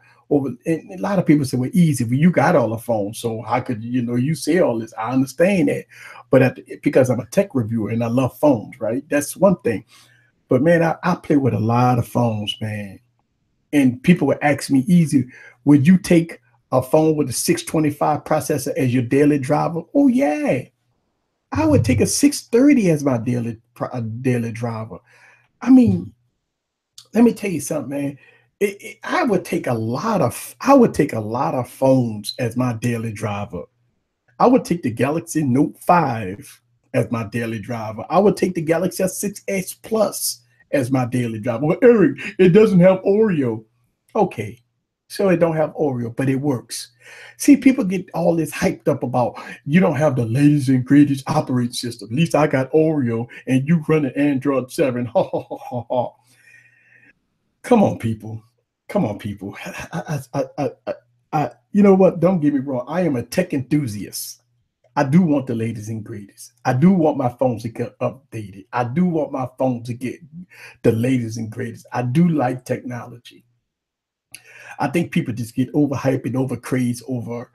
A: And a lot of people say, well, easy, but you got all the phones. So how could you say all this? I understand that. But because I'm a tech reviewer and I love phones, right? That's one thing. But man, I play with a lot of phones, man. And people would ask me, easy, would you take a phone with a 625 processor as your daily driver? Oh, yeah. I would take a 630 as my daily driver. I mean, let me tell you something, man. I would take a lot of phones as my daily driver. I would take the Galaxy Note 5 as my daily driver. I would take the Galaxy S6 Plus as my daily driver. Well, Eric, it doesn't have Oreo. Okay. So it don't have Oreo, but it works. See, people get all this hyped up about you don't have the latest and greatest operating system. At least I got Oreo and you run an Android 7. Ha ha ha ha ha. Come on, people. Come on, people. You know what? Don't get me wrong. I am a tech enthusiast. I do want the latest and greatest. I do want my phones to get updated. I do want my phone to get the latest and greatest. I do like technology. I think people just get overhyped and over crazed over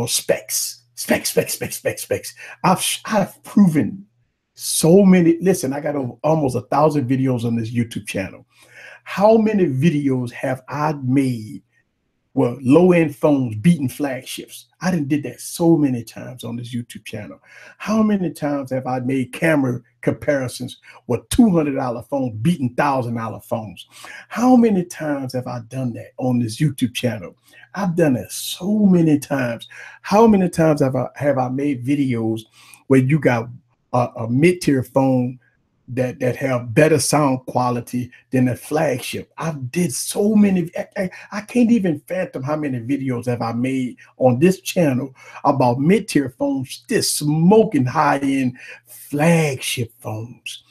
A: specs, specs, specs, specs, specs, specs. I've proven so many. Listen, I got over almost 1,000 videos on this YouTube channel. How many videos have I made? Well, low-end phones beating flagships. I done did that so many times on this YouTube channel. How many times have I made camera comparisons with $200 phones beating $1,000 phones? How many times have I done that on this YouTube channel? I've done it so many times. How many times have I made videos where you got a mid-tier phone that have better sound quality than the flagship? I've did so many. I can't even fathom how many videos have I made on this channel about mid-tier phones, just smoking high-end flagship phones.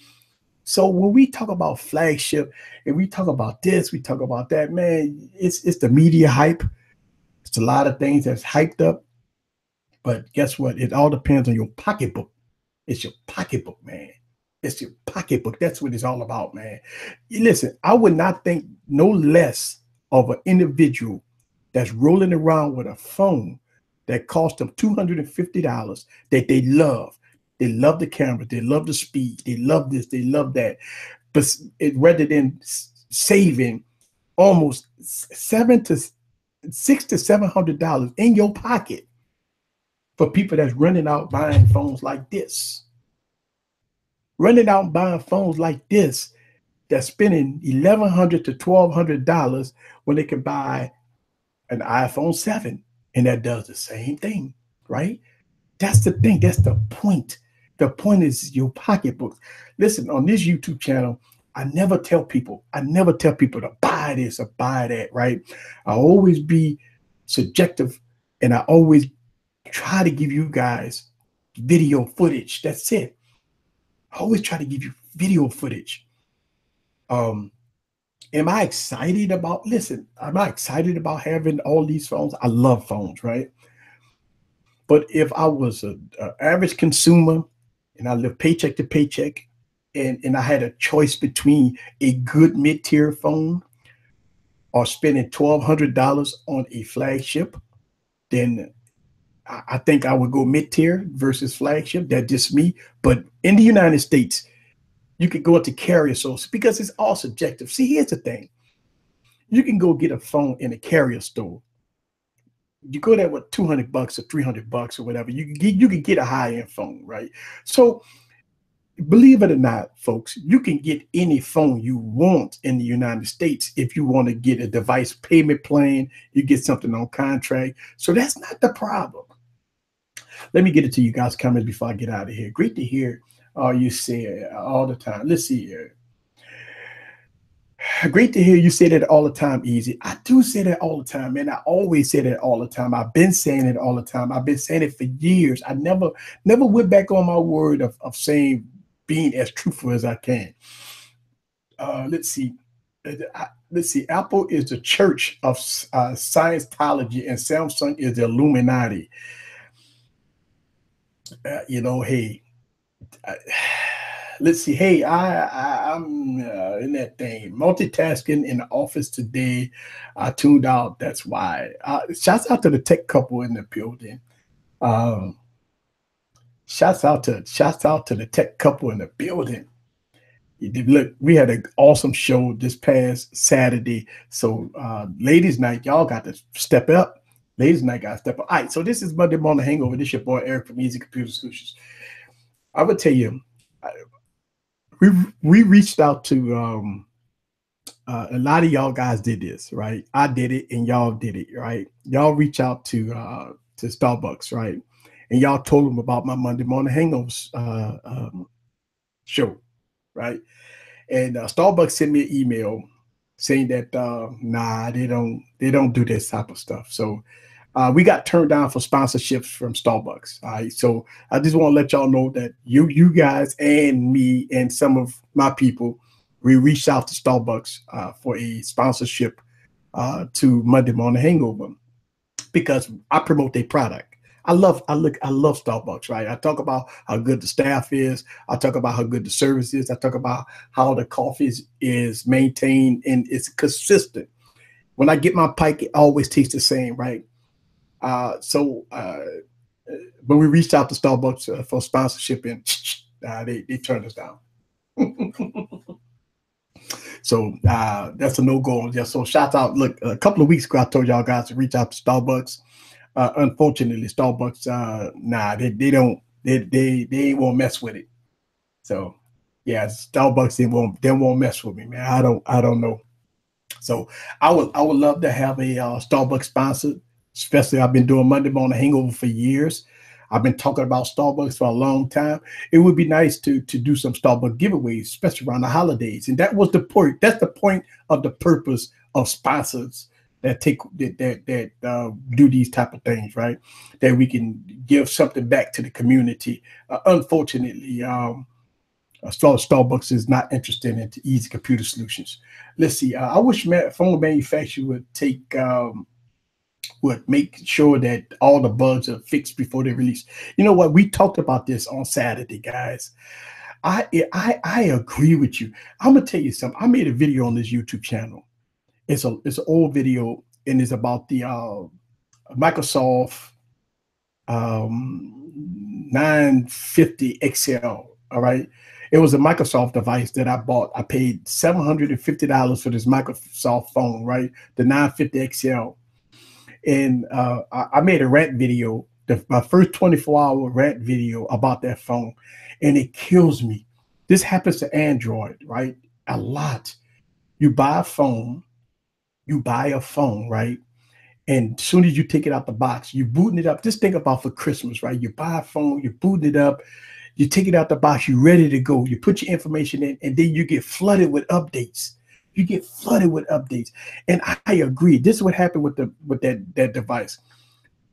A: So when we talk about flagship and we talk about this, we talk about that, man, it's the media hype. It's a lot of things that's hyped up. But guess what? It all depends on your pocketbook. It's your pocketbook, man. It's your pocketbook. That's what it's all about, man. Listen, I would not think no less of an individual that's rolling around with a phone that cost them $250 that they love. They love the camera. They love the speed. They love this. They love that. But rather than saving almost $600 to $700 in your pocket for people that's running out buying phones like this. Running out and buying phones like this, that's spending $1,100 to $1,200 when they can buy an iPhone 7, and that does the same thing, right? That's the thing. That's the point. The point is your pocketbook. Listen, on this YouTube channel, I never tell people to buy this or buy that, right? I always be subjective, and I always try to give you guys video footage. That's it. I always try to give you video footage. Am I excited about, listen, am I excited about having all these phones? I love phones, right? But if I was an average consumer and I live paycheck to paycheck and I had a choice between a good mid-tier phone or spending $1,200 on a flagship, then I think I would go mid-tier versus flagship. That's just me. But in the United States, you could go into carrier stores because it's all subjective. See, here's the thing. You can go get a phone in a carrier store. You go there with $200 or $300 or whatever. You can get a high-end phone, right? So believe it or not, folks, you can get any phone you want in the United States if you want to get a device payment plan. You get something on contract. So that's not the problem. Let me get it to you guys' comments before I get out of here. Great to hear you say it all the time. Let's see here. Great to hear you say that all the time, Easy. I do say that all the time, man. I always say that all the time. I've been saying it all the time. I've been saying it for years. I never went back on my word of saying being as truthful as I can. Let's see. Let's see. Apple is the church of Scientology, and Samsung is the Illuminati. Hey, let's see. Hey, I'm in that thing, multitasking in the office today. I tuned out. That's why. Shouts out to the tech couple in the building. Shouts out to the tech couple in the building. Look, we had an awesome show this past Saturday. So, ladies' night, y'all got to step up. Ladies' night, got to step up. All right. So this is Monday Morning Hangover. This is your boy Eric from Easy Computer Solutions. I would tell you, we reached out to a lot of y'all guys did this, right? I did it and y'all did it, right? Y'all reach out to Starbucks, right? And y'all told them about my Monday Morning Hangovers show, right? And Starbucks sent me an email saying that nah, they don't do this type of stuff. So we got turned down for sponsorships from Starbucks. All right, so I just want to let y'all know that you guys and me and some of my people, we reached out to Starbucks for a sponsorship to Monday Morning Hangover because I promote their product. I love Starbucks, right? I talk about how good the staff is. I talk about how good the service is. I talk about how the coffee is maintained and it's consistent. When I get my pike, it always tastes the same, right? So when we reached out to Starbucks for sponsorship, and they turned us down. So that's a no go. Yeah. So shout out. Look, a couple of weeks ago, I told y'all guys to reach out to Starbucks. Unfortunately, Starbucks, nah, they won't mess with it. So yeah, Starbucks they won't mess with me, man. I don't know. So I would love to have a Starbucks sponsor. Especially, I've been doing Monday Morning Hangover for years. I've been talking about Starbucks for a long time. It would be nice to do some Starbucks giveaways, especially around the holidays. And that was the point. That's the point of the purpose of sponsors that do these type of things, right? That we can give something back to the community. Unfortunately, Starbucks is not interested in easy computer solutions. Let's see. I wish phone manufacturer would make sure that all the bugs are fixed before they release. You know what? We talked about this on Saturday, guys. I agree with you. I'm gonna tell you something. I made a video on this YouTube channel. It's an old video and it's about the Microsoft 950 XL. All right. It was a Microsoft device that I bought. I paid $750 for this Microsoft phone, right? The 950 XL. And I made a rant video, my first 24-hour rant video about that phone, and it kills me. This happens to Android, right? A lot. You buy a phone, right? And as soon as you take it out the box, you booting it up. Just think about for Christmas, right? You buy a phone, you booting it up, you take it out the box, you're ready to go. You put your information in, and then you get flooded with updates. You get flooded with updates. And I agree. This is what happened with that device.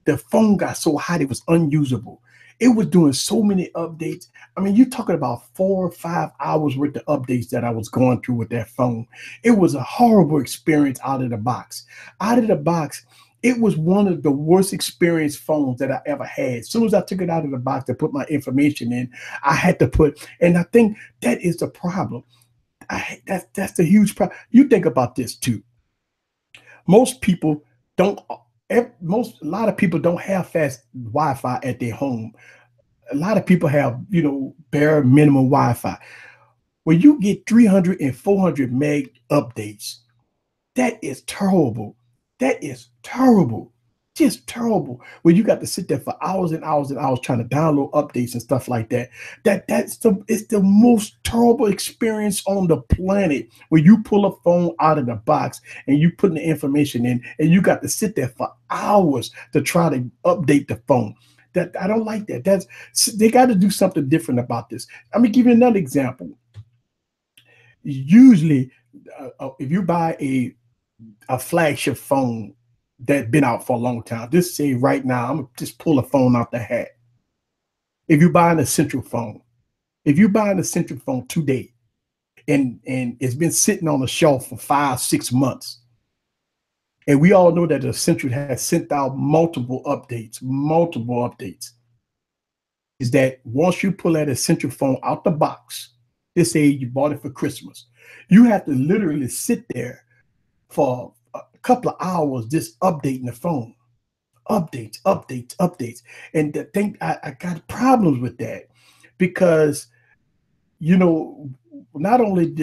A: The phone got so hot it was unusable. It was doing so many updates. I mean, you're talking about 4 or 5 hours worth of updates that I was going through with that phone. It was a horrible experience out of the box. Out of the box, it was one of the worst experience phones that I ever had. As soon as I took it out of the box to put my information in, I had to put, and I think that is the problem. That's the huge problem. You think about this too. Most people don't. A lot of people don't have fast Wi-Fi at their home. A lot of people have, bare minimum Wi-Fi. When you get 300 and 400 meg updates, that is terrible. That is terrible. Just terrible. When you got to sit there for hours and hours and hours trying to download updates and stuff like that. It's the most terrible experience on the planet when you pull a phone out of the box and you put the information in and you got to sit there for hours to try to update the phone. That I don't like that. They got to do something different about this. I'm gonna give you another example. Usually, if you buy a flagship phone that been out for a long time. Just say right now, I'm gonna just pull a phone out the hat. If you're buying a Central phone, today, and it's been sitting on the shelf for 5-6 months, and we all know that the Central has sent out multiple updates, is that once you pull that Central phone out the box, let's say you bought it for Christmas, you have to literally sit there for a couple of hours just updating the phone. Updates. And the thing, I got problems with that because, not only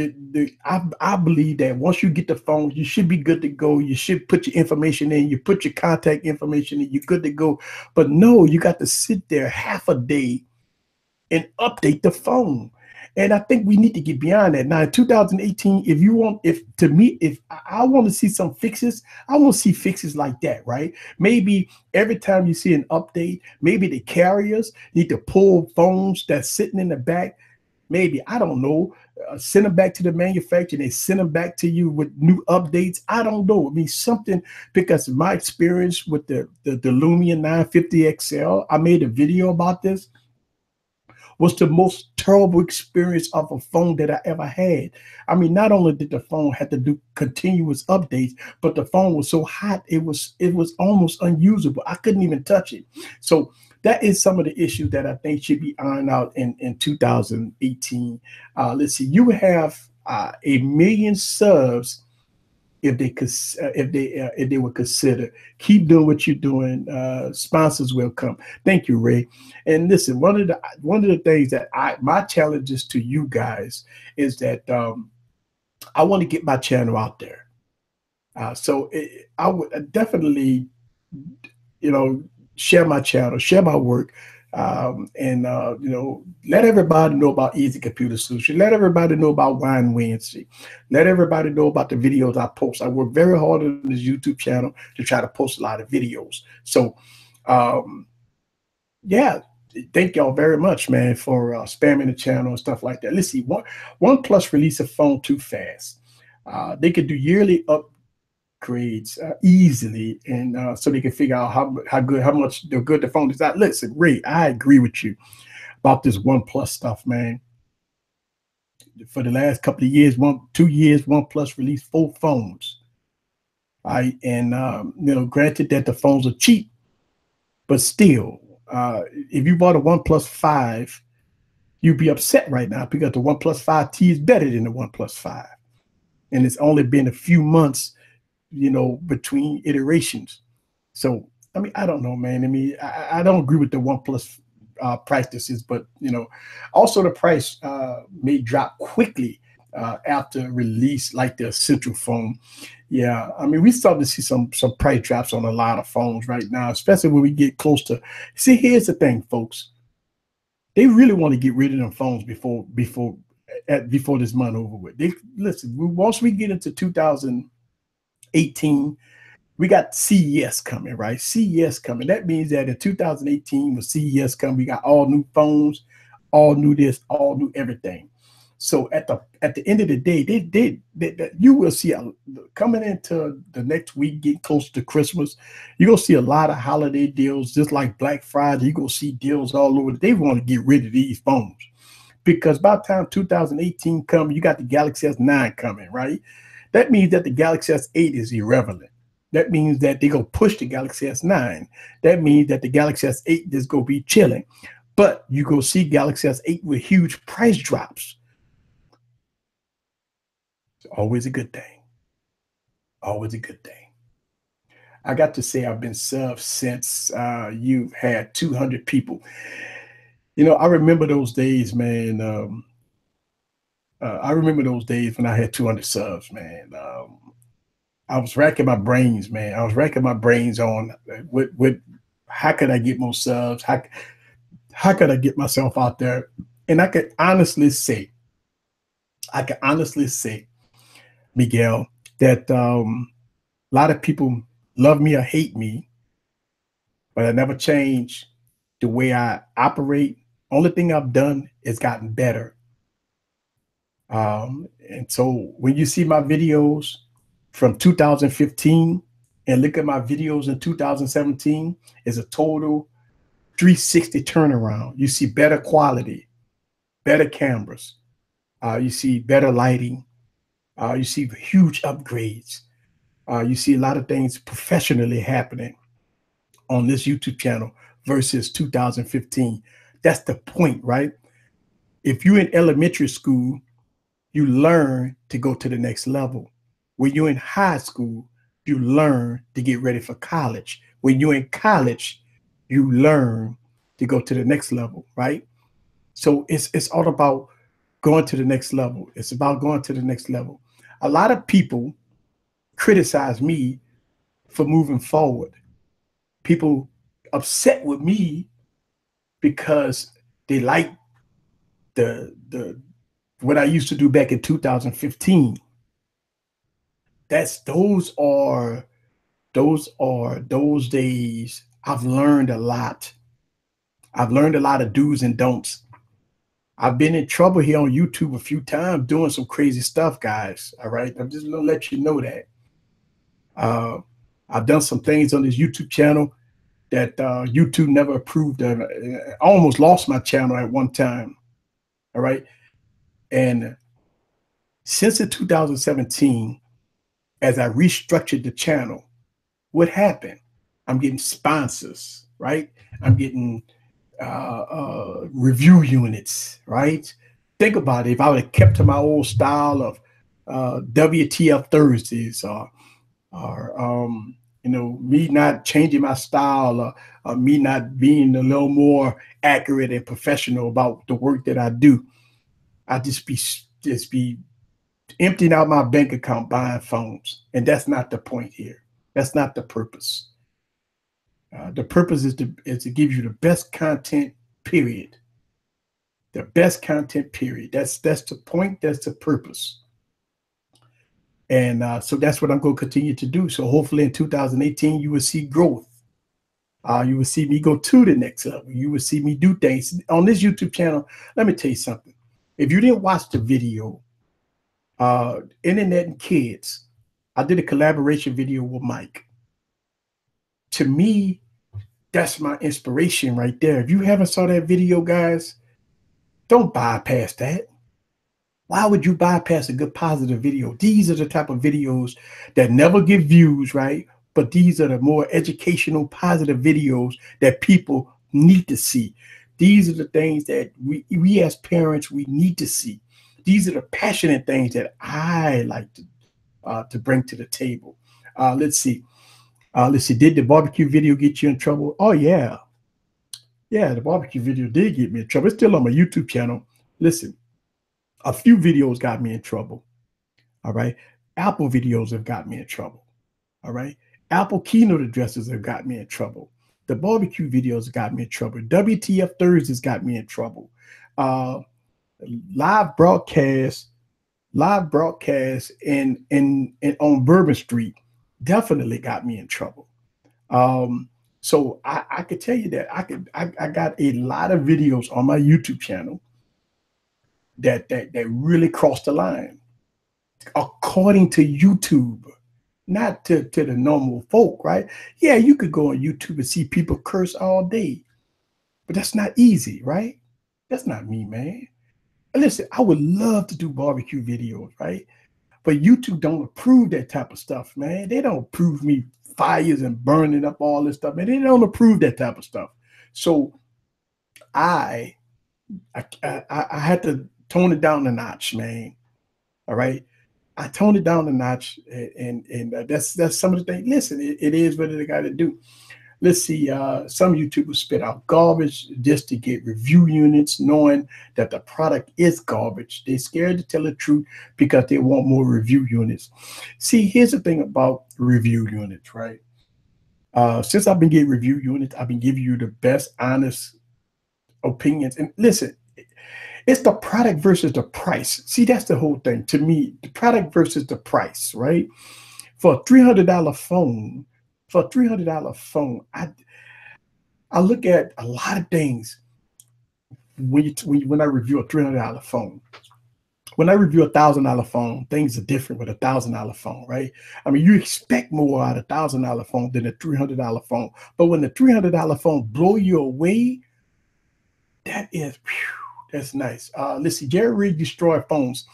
A: I believe that once you get the phone, you should be good to go. You should put your information in, you put your contact information in, you're good to go. But no, you got to sit there half a day and update the phone. And I think we need to get beyond that. Now, in 2018, if I want to see some fixes, I want to see fixes like that, right? Maybe every time you see an update, maybe the carriers need to pull phones that's sitting in the back maybe, I don't know, send them back to the manufacturer. They send them back to you with new updates. I don't know. I mean, something, because of my experience with the Lumia 950 XL, I made a video about this, was the most terrible experience of a phone that I ever had. I mean, not only did the phone have to do continuous updates, but the phone was so hot it was almost unusable. I couldn't even touch it. So that is some of the issues that I think should be ironed out in 2018. Let's see, you have 1 million subs if they would consider. Keep doing what you're doing. Sponsors will come. Thank you, Ray. And listen, one of the things that my challenges to you guys is that I want to get my channel out there. I would definitely, you know, share my channel, share my work, and let everybody know about Easy Computer Solution. Let everybody know about Wine Wednesday. Let everybody know about the videos I post. I work very hard on this YouTube channel to try to post a lot of videos. So, um, yeah, thank y'all very much, man, for spamming the channel and stuff like that. Let's see, OnePlus released a phone too fast. They could do yearly upgrades easily, and so they can figure out how much the good the phone is. Listen, Ray, I agree with you about this OnePlus stuff, man. For the last couple of years, 2 years, OnePlus released 4 phones. All right, and granted that the phones are cheap, but still, if you bought a OnePlus 5, you'd be upset right now because the OnePlus 5T is better than the OnePlus 5, and it's only been a few months, between iterations. So, I mean, I don't know, man. I mean, I don't agree with the OnePlus practices, but also the price may drop quickly after release, like the Essential phone. Yeah, I mean, we starting to see some price drops on a lot of phones right now, especially when we get close to. See, here's the thing, folks. They really want to get rid of them phones before this month over with. They listen. Once we get into 2018, we got CES coming, right? CES coming. That means that in 2018, when CES come, we got all new phones, all new this, all new everything. So at the end of the day, you will see coming into the next week, getting close to Christmas, you're gonna see a lot of holiday deals, just like Black Friday. You're gonna see deals all over. They want to get rid of these phones because by the time 2018 comes, you got the Galaxy S9 coming, right? That means that the Galaxy S8 is irrelevant. That means that they're going to push the Galaxy S9. That means that the Galaxy S8 is going to be chilling. But you go see Galaxy S8 with huge price drops. It's always a good thing. Always a good thing. I got to say I've been subbed since you've had 200 people. I remember those days, man. I remember those days when I had 200 subs, man. I was racking my brains, man. I was racking my brains on what how could I get more subs? How could I get myself out there? And I can honestly say, Miguel, that a lot of people love me or hate me, but I never changed the way I operate. Only thing I've done is gotten better. And so when you see my videos from 2015 and look at my videos in 2017, it's a total 360 turnaround. You see better quality, better cameras, you see better lighting, you see huge upgrades, you see a lot of things professionally happening on this YouTube channel versus 2015. That's the point, right? If you're in elementary school, you learn to go to the next level. When you're in high school, you learn to get ready for college. When you're in college, you learn to go to the next level, right? So it's all about going to the next level. It's about going to the next level. A lot of people criticize me for moving forward. People upset with me because they like the what I used to do back in 2015. Those days I've learned a lot. I've learned a lot of do's and don'ts. I've been in trouble here on YouTube a few times doing some crazy stuff, guys. All right. I'm just gonna let you know that. Uh, I've done some things on this YouTube channel that YouTube never approved of. I almost lost my channel at one time. All right. And since the 2017, as I restructured the channel, what happened? I'm getting sponsors, right? I'm getting review units, right? Think about it. If I would have kept to my old style of WTF Thursdays, or me not changing my style, or me not being a little more accurate and professional about the work that I do, I just be emptying out my bank account buying phones, and that's not the point here. That's not the purpose. The purpose is to give you the best content. Period. The best content. Period. That's the point. That's the purpose. And so that's what I'm going to continue to do. So hopefully in 2018 you will see growth. You will see me go to the next level. You will see me do things on this YouTube channel. Let me tell you something. If you didn't watch the video, Internet and Kids, I did a collaboration video with Mike. To me, that's my inspiration right there. If you haven't saw that video, guys, don't bypass that. Why would you bypass a good positive video? These are the type of videos that never get views, right? But these are the more educational, positive videos that people need to see. These are the things that we as parents, we need to see. These are the passionate things that I like to bring to the table. Let's see. Did the barbecue video get you in trouble? Oh, yeah. Yeah, the barbecue video did get me in trouble. It's still on my YouTube channel. Listen, a few videos got me in trouble. All right. Apple videos have got me in trouble. All right. Apple keynote addresses have got me in trouble. The barbecue videos got me in trouble. WTF Thursdays got me in trouble. Live broadcast in on Bourbon Street definitely got me in trouble. So I could tell you that I got a lot of videos on my YouTube channel that really crossed the line, according to YouTube, not to the normal folk, right? Yeah, you could go on YouTube and see people curse all day, but that's not easy, right? That's not me, man. Listen, I would love to do barbecue videos, right? But YouTube don't approve that type of stuff, man. They don't approve me fires and burning up all this stuff, man. They don't approve that type of stuff. So I had to tone it down a notch, man. All right. I toned it down a notch, and that's some of the things. Listen, it is what they got to do. Let's see. Some YouTubers spit out garbage just to get review units, knowing that the product is garbage. They're scared to tell the truth because they want more review units. See, here's the thing about review units, right? Since I've been getting review units, I've been giving you the best, honest opinions. And listen, it's the product versus the price. See, that's the whole thing. To me, the product versus the price, right? For a $300 phone, I look at a lot of things when I review a $300 phone. When I review a $1,000 phone, things are different with a $1,000 phone, right? I mean, you expect more out of a $1,000 phone than a $300 phone. But when the $300 phone blow you away, that's nice. Let's see, Jerry Reed destroyed phones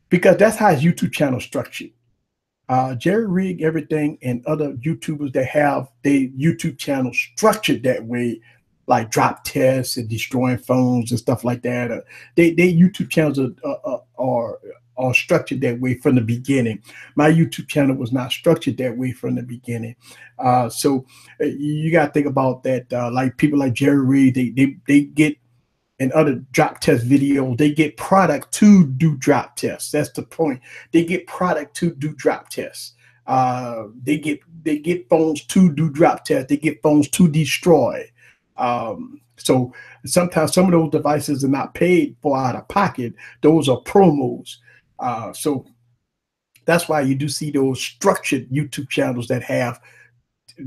A: because that's how his YouTube channel is structured. Jerry Rig Everything and other YouTubers that have their YouTube channel structured that way, like drop tests and destroying phones and stuff like that. Their YouTube channels are structured that way from the beginning. My YouTube channel was not structured that way from the beginning. So you got to think about that. Like people like Jerry Rig, they get and other drop test videos, they get product to do drop tests. That's the point. They get product to do drop tests. They get phones to do drop tests. They get phones to destroy. So sometimes some of those devices are not paid for out of pocket. Those are promos. So that's why you do see those structured YouTube channels that have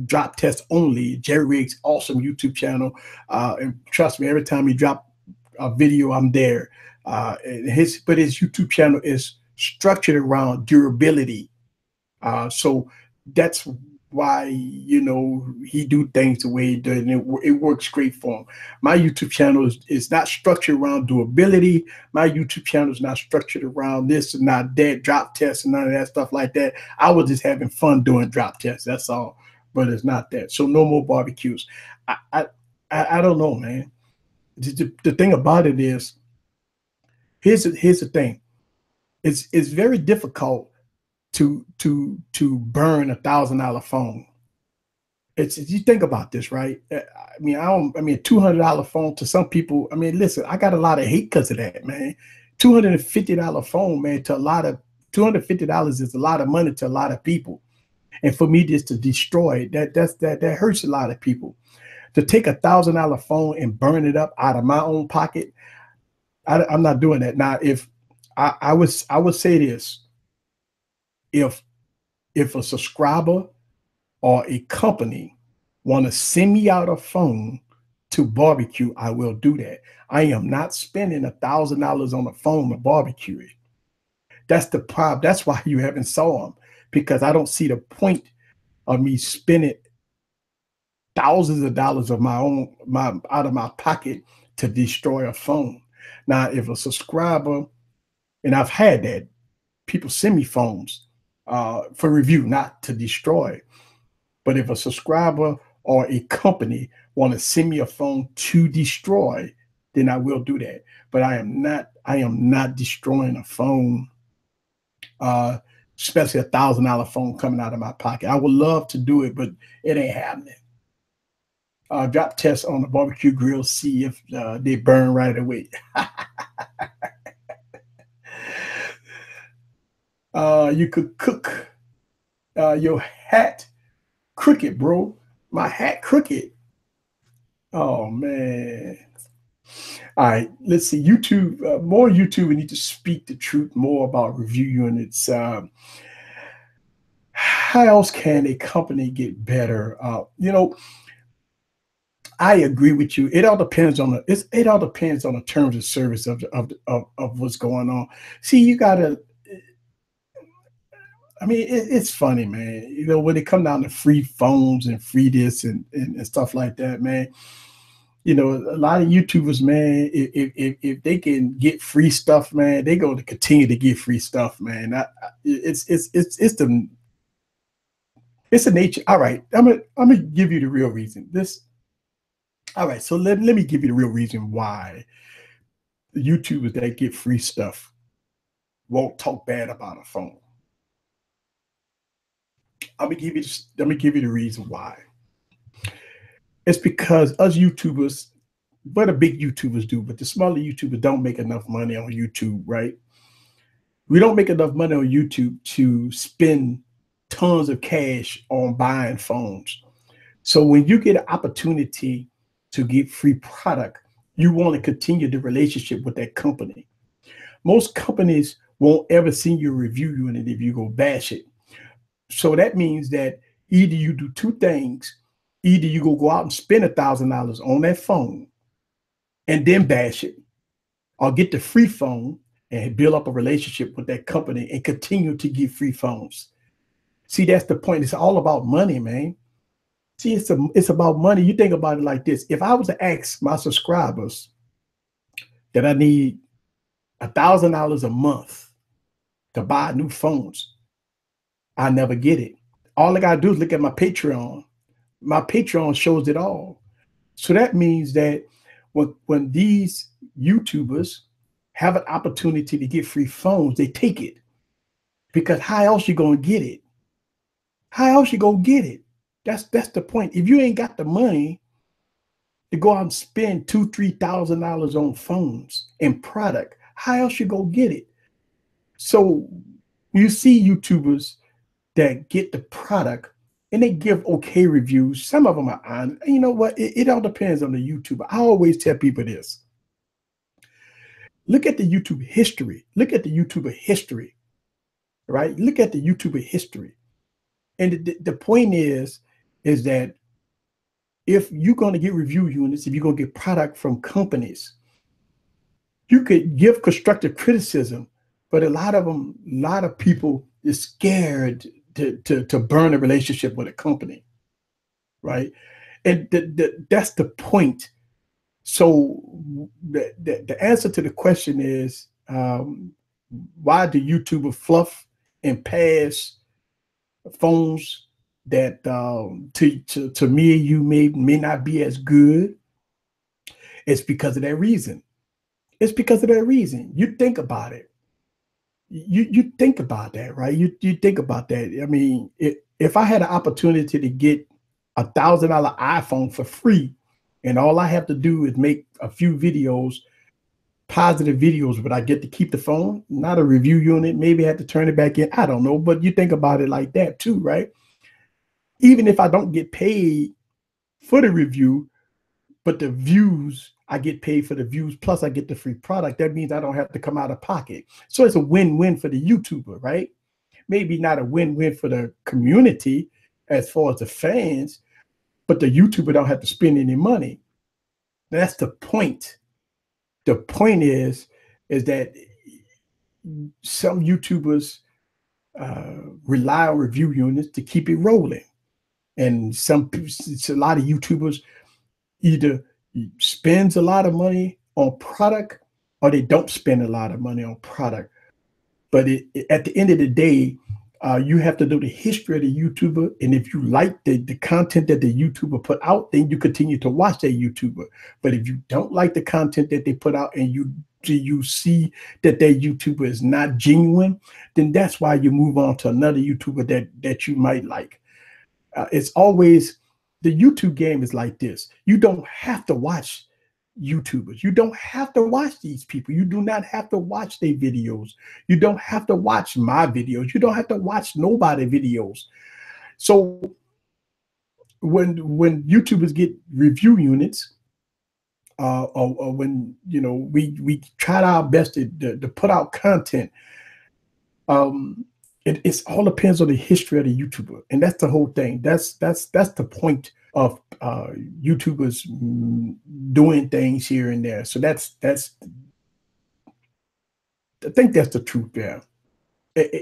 A: drop tests only. Jerry Riggs' awesome YouTube channel. And trust me, every time he drop a video, I'm there. But his YouTube channel is structured around durability. So that's why he do things the way he does, and it works great for him. My YouTube channel is not structured around durability. My YouTube channel is not structured around this and not that, drop tests and none of that stuff like that. I was just having fun doing drop tests. That's all. But it's not that. So no more barbecues. I I, I don't know, man. The thing about it is, here's the thing. It's very difficult to burn $1,000 phone. It's You think about this, right? I mean, $200 phone to some people. I mean, listen, I got a lot of hate because of that, man. $250 phone, man, to a lot of $250 is a lot of money to a lot of people. And for me just to destroy it, that hurts a lot of people. To take $1,000 phone and burn it up out of my own pocket, I'm not doing that. Now, if I would say this, if a subscriber or a company want to send me out a phone to barbecue, I will do that. I am not spending $1,000 on a phone to barbecue it. That's the problem. That's why you haven't saw them, because I don't see the point of me spending thousands of dollars of my out of my pocket to destroy a phone. Now, if a subscriber, and I've had that, people send me phones for review, not to destroy. But if a subscriber or a company want to send me a phone to destroy, then I will do that. But I am not destroying a phone, uh, especially $1,000 phone coming out of my pocket. I would love to do it, but it ain't happening. Drop tests on the barbecue grill, see if they burn right away. You could cook your hat crooked, bro. My hat crooked. Oh man. All right, let's see. YouTube, more YouTube. We need to speak the truth more about review units. How else can a company get better? I agree with you. It all depends on it all depends on the terms of service of what's going on. See, you gotta. I mean, it's funny, man. When it come down to free phones and free this and stuff like that, man. A lot of YouTubers, man, if they can get free stuff, man, they going to continue to get free stuff, man. It's the nature. All right, I'm gonna give you the real reason. All right, so let me give you the real reason why the YouTubers that get free stuff won't talk bad about a phone. Let me give you the reason why. It's because us YouTubers, what the big YouTubers do, but the smaller YouTubers don't make enough money on YouTube, right? We don't make enough money on YouTube to spend tons of cash on buying phones. So when you get an opportunity to get free product, you want to continue the relationship with that company. Most companies won't ever send you a review unit if you go bash it. So that means that either you do two things. Either you go out and spend $1,000 on that phone and then bash it, or get the free phone and build up a relationship with that company and continue to give free phones. See, that's the point. It's all about money, man. See, it's about money. You think about it like this. If I was to ask my subscribers that I need $1,000 a month to buy new phones, I never get it. All I gotta do is look at my Patreon. My Patreon shows it all. So that means that when these YouTubers have an opportunity to get free phones, they take it. Because how else you gonna get it? How else you gonna get it? That's the point. If you ain't got the money to go out and spend $2,000-3,000 on phones and product, how else you go get it? So you see YouTubers that get the product and they give okay reviews. Some of them are honest. You know what? It all depends on the YouTuber. I always tell people this. Look at the YouTube history. Look at the YouTuber history, right? Look at the YouTuber history. And the point is that if you're going to get review units, if you're going to get product from companies, You could give constructive criticism, but a lot of people is scared to burn a relationship with a company, right? And that's the point. So the answer to the question is, why do YouTubers fluff and pass phones that to me and you may not be as good? It's because of that reason. It's because of that reason. You think about it. You think about that, right? You think about that. I mean, if I had an opportunity to get $1,000 iPhone for free, and all I have to do is make a few videos, positive videos, but I get to keep the phone, not a review unit. Maybe I have to turn it back in. I don't know, but you think about it like that too, right? Even if I don't get paid for the review, but the views, I get paid for the views, plus I get the free product. That means I don't have to come out of pocket. So it's a win-win for the YouTuber, right? Maybe not a win-win for the community as far as the fans, but the YouTuber don't have to spend any money. That's the point. The point is that some YouTubers rely on review units to keep it rolling, and it's a lot of YouTubers either spends a lot of money on product or they don't spend a lot of money on product. But at the end of the day, you have to know the history of the YouTuber. And if you like the content that the YouTuber put out, then you continue to watch that YouTuber. But if you don't like the content that they put out and you see that YouTuber is not genuine, then that's why you move on to another YouTuber that you might like. It's always, the YouTube game is like this. You don't have to watch YouTubers. You don't have to watch these people. You do not have to watch their videos. You don't have to watch my videos. You don't have to watch nobody videos. So when YouTubers get review units, or when we tried our best to put out content, it's all depends on the history of the YouTuber, and that's the whole thing. That's the point of YouTubers doing things here and there. So that's I think that's the truth there. Let's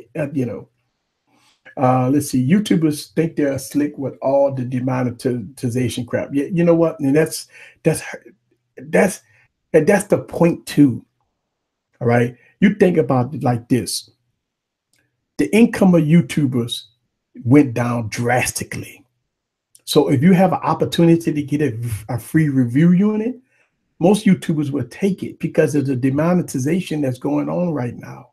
A: see. YouTubers think they're slick with all the demonetization crap. Yeah, you know what? And that's that's the point too. All right. You think about it like this: the income of YouTubers went down drastically. So if you have an opportunity to get a free review unit, most YouTubers will take it because of the demonetization that's going on right now.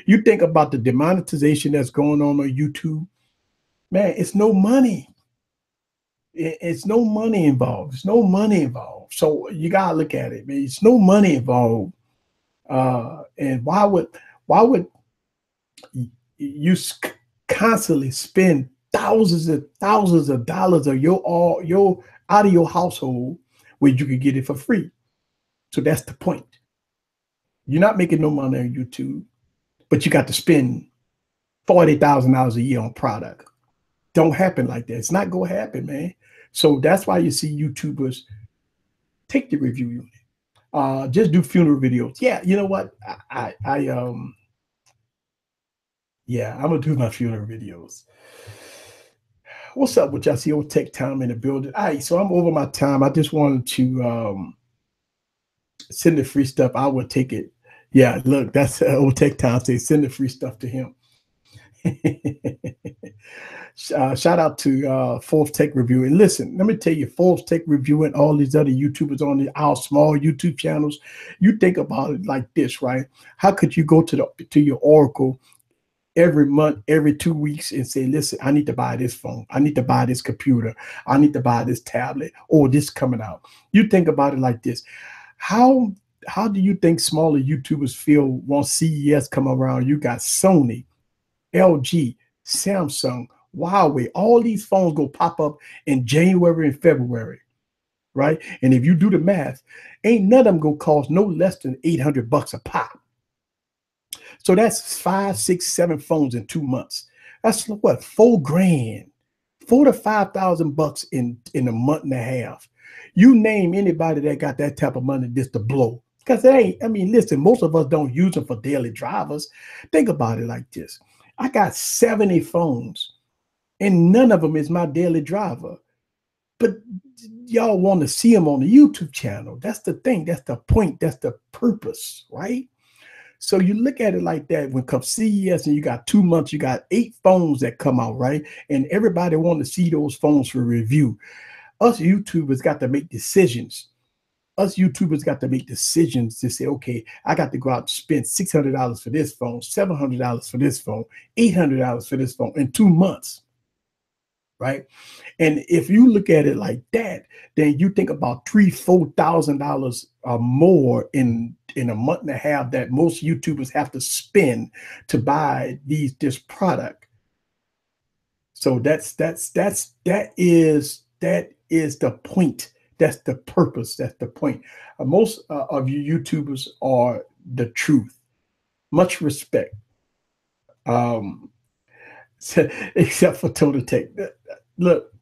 A: You think about the demonetization that's going on YouTube, man, it's no money. It's no money involved. It's no money involved. So you gotta look at it, man. It's no money involved. And why would you constantly spend thousands of dollars of your out of your household when you could get it for free? So that's the point. You're not making no money on YouTube, but you got to spend $40,000 a year on product. Don't happen like that. It's not gonna happen, man. So that's why you see YouTubers take the review unit. Just do funeral videos. Yeah, you know what? Yeah, I'm gonna do my funeral videos. What's up with y'all? See old Tech Time in the building. All right, so I'm over my time. I just wanted to send the free stuff. I would take it. Yeah, look, that's old Tech Time. Say send the free stuff to him. Shout out to Fourth Tech Review. And listen, let me tell you, Fourth Tech Review and all these other YouTubers on our small YouTube channels, you think about it like this, right? How could you go to your Oracle every month, every 2 weeks and say, listen, I need to buy this phone. I need to buy this computer. I need to buy this tablet. Oh, this coming out. You think about it like this. How do you think smaller YouTubers feel once CES come around? You got Sony, LG, Samsung, Huawei, all these phones go pop up in January and February, right? And if you do the math, ain't none of them gonna cost no less than $800 a pop. So that's 5, 6, 7 phones in 2 months. That's what, $4,000, $4,000 to $5,000 in a month and a half. You name anybody that got that type of money just to blow. Because they ain't, I mean, listen, most of us don't use them for daily drivers. Think about it like this. I got 70 phones and none of them is my daily driver. But y'all want to see them on the YouTube channel. That's the thing. That's the point. That's the purpose, right? So you look at it like that. When come CES and you got 2 months, you got 8 phones that come out, right? And everybody want to see those phones for review. Us YouTubers got to make decisions. Us YouTubers got to make decisions to say, okay, I got to go out and spend $600 for this phone, $700 for this phone, $800 for this phone in 2 months, right? And if you look at it like that, then you think about $3,000-$4,000 more in a month and a half that most YouTubers have to spend to buy this product. So that is the point. That's the purpose. That's the point. Most of you YouTubers are the truth. Much respect. Um, except for Total Tech. Look,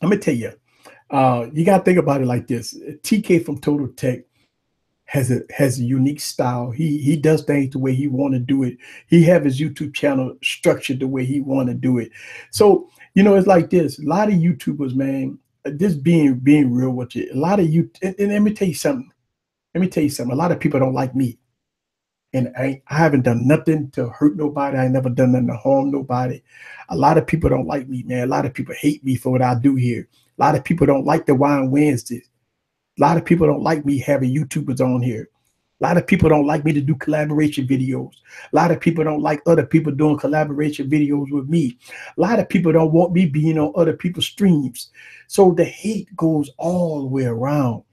A: let me tell you, you got to think about it like this. TK from Total Tech has a unique style. He does things the way he want to do it. He have his YouTube channel structured the way he want to do it. So it's like this. A lot of YouTubers, man, just being real with you. A lot of you, and let me tell you something. Let me tell you something. A lot of people don't like me, and I haven't done nothing to hurt nobody. I ain't never done nothing to harm nobody. A lot of people don't like me, man. A lot of people hate me for what I do here. A lot of people don't like the Wine Wednesdays. A lot of people don't like me having YouTubers on here. A lot of people don't like me to do collaboration videos. A lot of people don't like other people doing collaboration videos with me. A lot of people don't want me being on other people's streams. So the hate goes all the way around.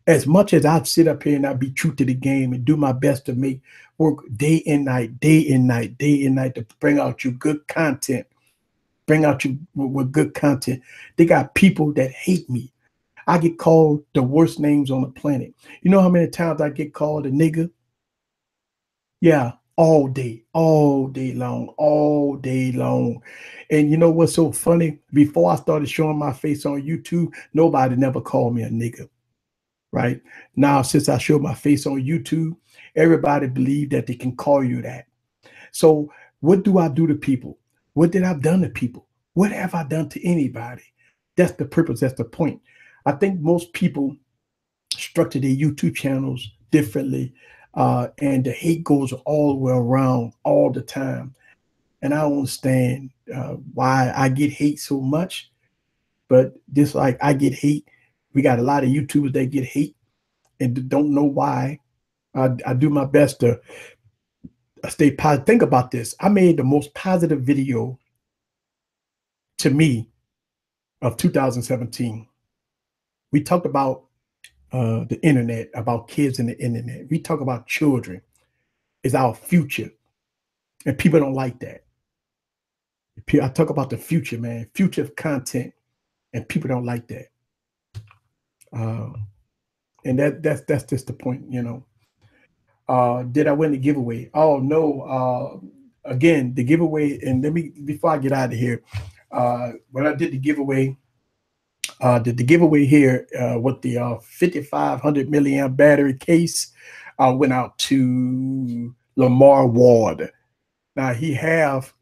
A: As much as I'd sit up here and I'd be true to the game and do my best to make work day and night, day and night, day and night to bring out you good content, bring out you with good content, they got people that hate me. I get called the worst names on the planet. You know how many times I get called a nigga? Yeah, all day long, all day long. And you know what's so funny? Before I started showing my face on YouTube, nobody never called me a nigga, right? Now, since I show my face on YouTube, everybody believe that they can call you that. So what do I do to people? What did I done to people? What have I done to anybody? That's the purpose. That's the point. I think most people structure their YouTube channels differently, and the hate goes all the way around all the time. And I don't understand why I get hate so much, but just like I get hate, we got a lot of YouTubers that get hate and don't know why. I do my best to stay positive. Think about this. I made the most positive video to me of 2017. We talked about the internet, about kids in the internet. We talk about children is our future, and people don't like that. I talk about the future, man, future of content, and people don't like that. Uh, and that's just the point. Did I win the giveaway? Oh no! Again, the giveaway, and let me before I get out of here, when I did the giveaway, here with the 5,500 milliamp battery case, went out to Lamar Ward. Now he have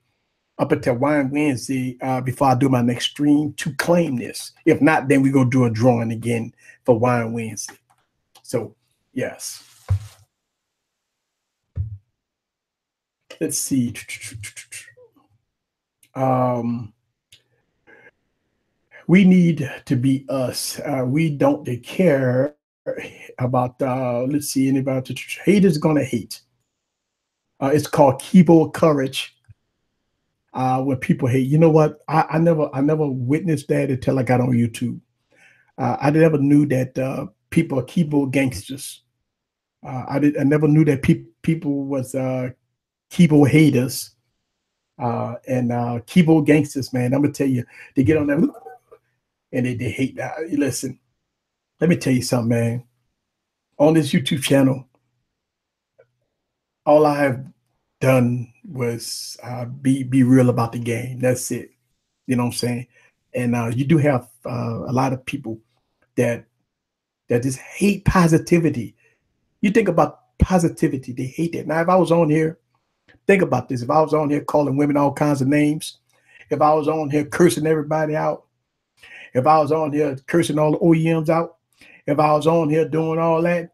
A: up until Wine Wednesday before I do my next stream to claim this. If not, then we go do a drawing again for Wine Wednesday. So yes. Let's see. We need to be us. We don't care about, let's see, anybody. Hate is going to hate. It's called keyboard courage. When people hate, you know what? I never witnessed that until I got on YouTube. I never knew that people are keyboard gangsters. I never knew that people was keyboard haters and keyboard gangsters. Man, I'm gonna tell you, they get on there and they hate that. Listen, let me tell you something, man. On this YouTube channel, all I have done was be real about the game. That's it. You know what I'm saying? And you do have a lot of people that just hate positivity. You think about positivity, they hate that. Now, if I was on here, think about this. If I was on here calling women all kinds of names, if I was on here cursing everybody out, if I was on here cursing all the OEMs out, if I was on here doing all that,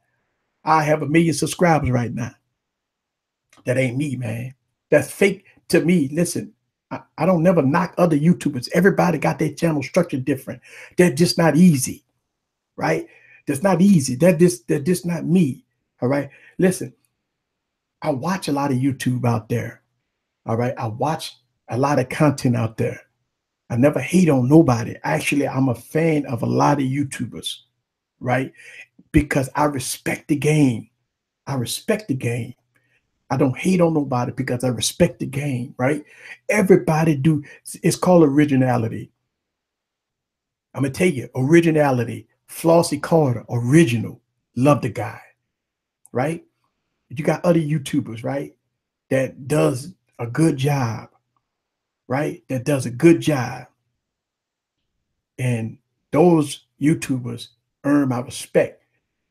A: I have 1 million subscribers right now. That ain't me, man. That's fake to me. Listen, I don't never knock other YouTubers. Everybody got their channel structured different. They're just not easy, right? That's not easy. They're just not me. All right. Listen, I watch a lot of YouTube out there. All right. I watch a lot of content out there. I never hate on nobody. Actually, I'm a fan of a lot of YouTubers, right? Because I respect the game. I respect the game. I don't hate on nobody because I respect the game, right? Everybody do. It's called originality. I'm gonna tell you, originality. Flossie Carter, original. Love the guy, right? You got other YouTubers, right? That does a good job, right? That does a good job. And those YouTubers earn my respect,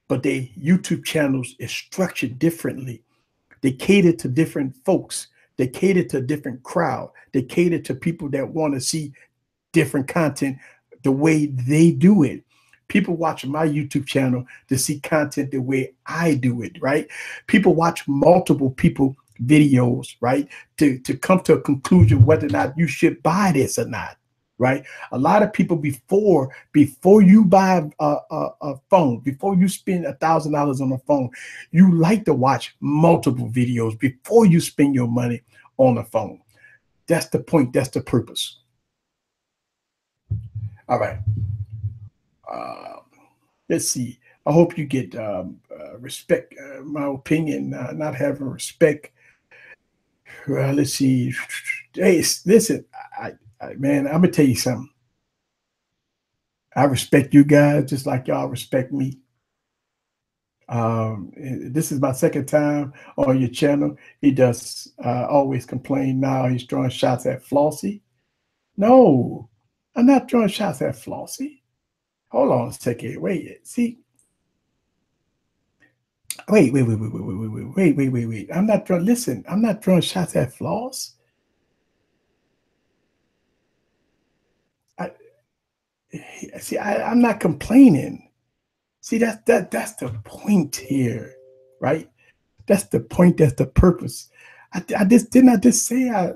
A: but their YouTube channels is structured differently. They cater to different folks. They cater to a different crowd. They cater to people that want to see different content the way they do it. People watch my YouTube channel to see content the way I do it, right? People watch multiple people videos, right? To come to a conclusion whether or not you should buy this or not, right? A lot of people before you buy a phone, before you spend $1,000 on a phone, you like to watch multiple videos before you spend your money on a phone. That's the point. That's the purpose. All right. Uh, let's see. I hope you get respect. My opinion, not having respect. Let's see. Hey, listen, man, I'm gonna tell you something. I respect you guys just like y'all respect me. This is my second time on your channel. He does always complain now. He's throwing shots at Flossie. No, I'm not throwing shots at Flossie. Hold on a second. Wait, see. Wait. I'm not throwing, listen, I'm not throwing shots at Floss. I see, I'm not complaining. See, that's the point here, right? That's the point, that's the purpose. I just didn't I just say I